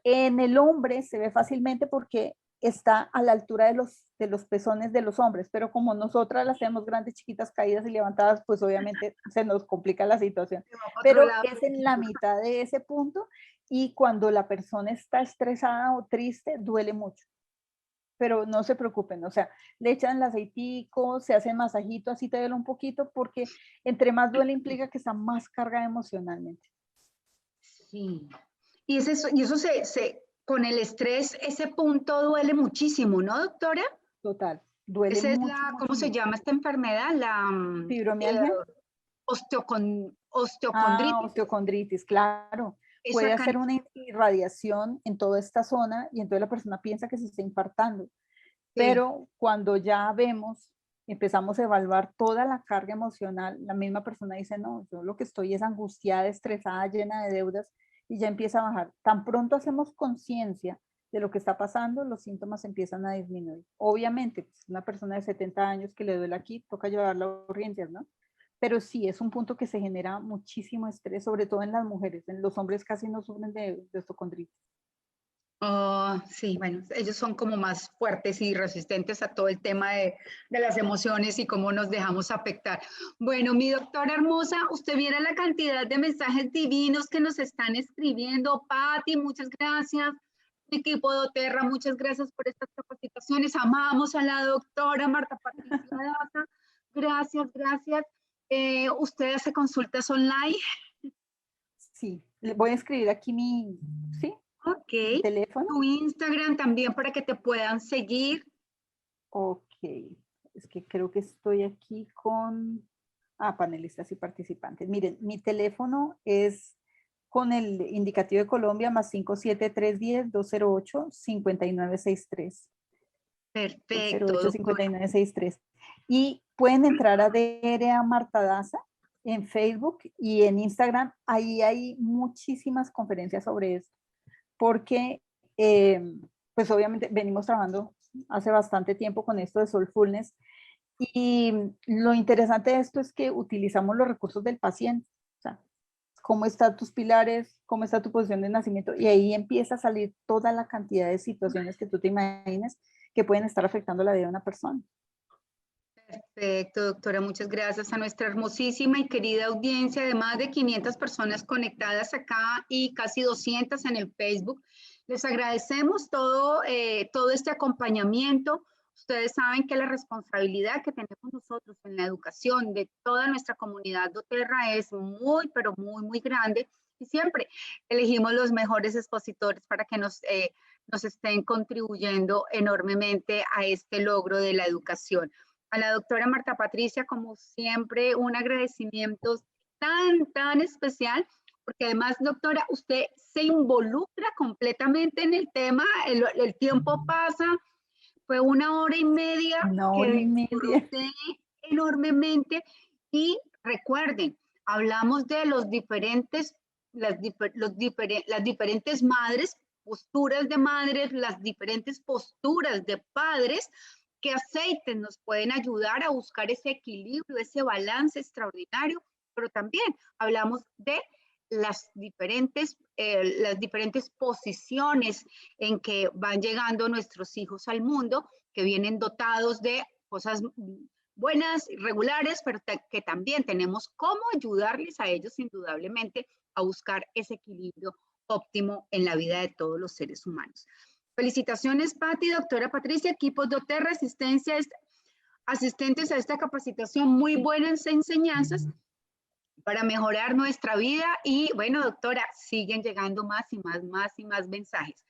En el hombre se ve fácilmente porque está a la altura de los pezones de los hombres, pero como nosotras las tenemos grandes, chiquitas, caídas y levantadas, pues obviamente se nos complica la situación. Pero es en la mitad de ese punto y cuando la persona está estresada o triste, duele mucho. Pero no se preocupen, o sea, le echan el aceitico, se hacen masajito, así te duele un poquito, porque entre más duele implica que está más cargada emocionalmente. Sí. Y eso con el estrés, ese punto duele muchísimo, ¿no, doctora? Total, duele Esa es mucho, ¿cómo mucho, se mucho. llama esta enfermedad? Fibromialgia. Ah, Osteocondritis. osteocondritis, claro. Eso Puede acá hacer una irradiación en toda esta zona y entonces la persona piensa que se está infartando. sí. Pero cuando ya vemos, empezamos a evaluar toda la carga emocional, la misma persona dice, no, yo lo que estoy es angustiada, estresada, llena de deudas, y ya empieza a bajar. Tan pronto hacemos conciencia de lo que está pasando, los síntomas empiezan a disminuir. Obviamente, pues, una persona de 70 años que le duele aquí, toca llevarla a urgencias, ¿no? Pero sí, es un punto que se genera muchísimo estrés, sobre todo en las mujeres. En los hombres casi no sufren de osteocondritis. Oh, sí, bueno, ellos son como más fuertes y resistentes a todo el tema de las emociones y cómo nos dejamos afectar. Bueno, mi doctora hermosa, usted viera la cantidad de mensajes divinos que nos están escribiendo. Patti, muchas gracias. Equipo de Oterra, muchas gracias por estas capacitaciones. Amamos a la doctora Marta Patricia Daza. Gracias, gracias. ¿Usted hace consultas online? Sí, le voy a escribir aquí sí, Ok. mi teléfono. Tu Instagram también para que te puedan seguir. Ok, es que creo que estoy aquí con panelistas y participantes. Miren, mi teléfono es con el indicativo de Colombia más 57310-208-5963. Perfecto, 208 doctora. 5963. Y pueden entrar a DRA Marta Daza en Facebook y en Instagram. Ahí hay muchísimas conferencias sobre esto, porque pues obviamente venimos trabajando hace bastante tiempo con esto de Soulfulness y lo interesante de esto es que utilizamos los recursos del paciente. O sea, cómo están tus pilares, cómo está tu posición de nacimiento, y ahí empieza a salir toda la cantidad de situaciones que tú te imagines que pueden estar afectando la vida de una persona. Perfecto, doctora. Muchas gracias a nuestra hermosísima y querida audiencia de más de 500 personas conectadas acá y casi 200 en el Facebook. Les agradecemos todo este acompañamiento. Ustedes saben que la responsabilidad que tenemos nosotros en la educación de toda nuestra comunidad doTERRA es muy, pero muy, muy grande. Y siempre elegimos los mejores expositores para que nos estén contribuyendo enormemente a este logro de la educación. A la doctora Marta Patricia, como siempre, un agradecimiento tan especial, porque además, doctora, usted se involucra completamente en el tema, el tiempo pasa, fue 1 hora y media Una hora que y media. disfruté enormemente y recuerden, hablamos de las diferentes madres, posturas de madres, las diferentes posturas de padres, qué aceites nos pueden ayudar a buscar ese equilibrio, ese balance extraordinario, pero también hablamos de las diferentes posiciones en que van llegando nuestros hijos al mundo, que vienen dotados de cosas buenas, regulares, pero que también tenemos cómo ayudarles a ellos indudablemente a buscar ese equilibrio óptimo en la vida de todos los seres humanos. Felicitaciones, Patti, doctora Patricia, equipos de OTERRA, asistentes a esta capacitación, muy buenas enseñanzas para mejorar nuestra vida y bueno, doctora, siguen llegando más y más mensajes.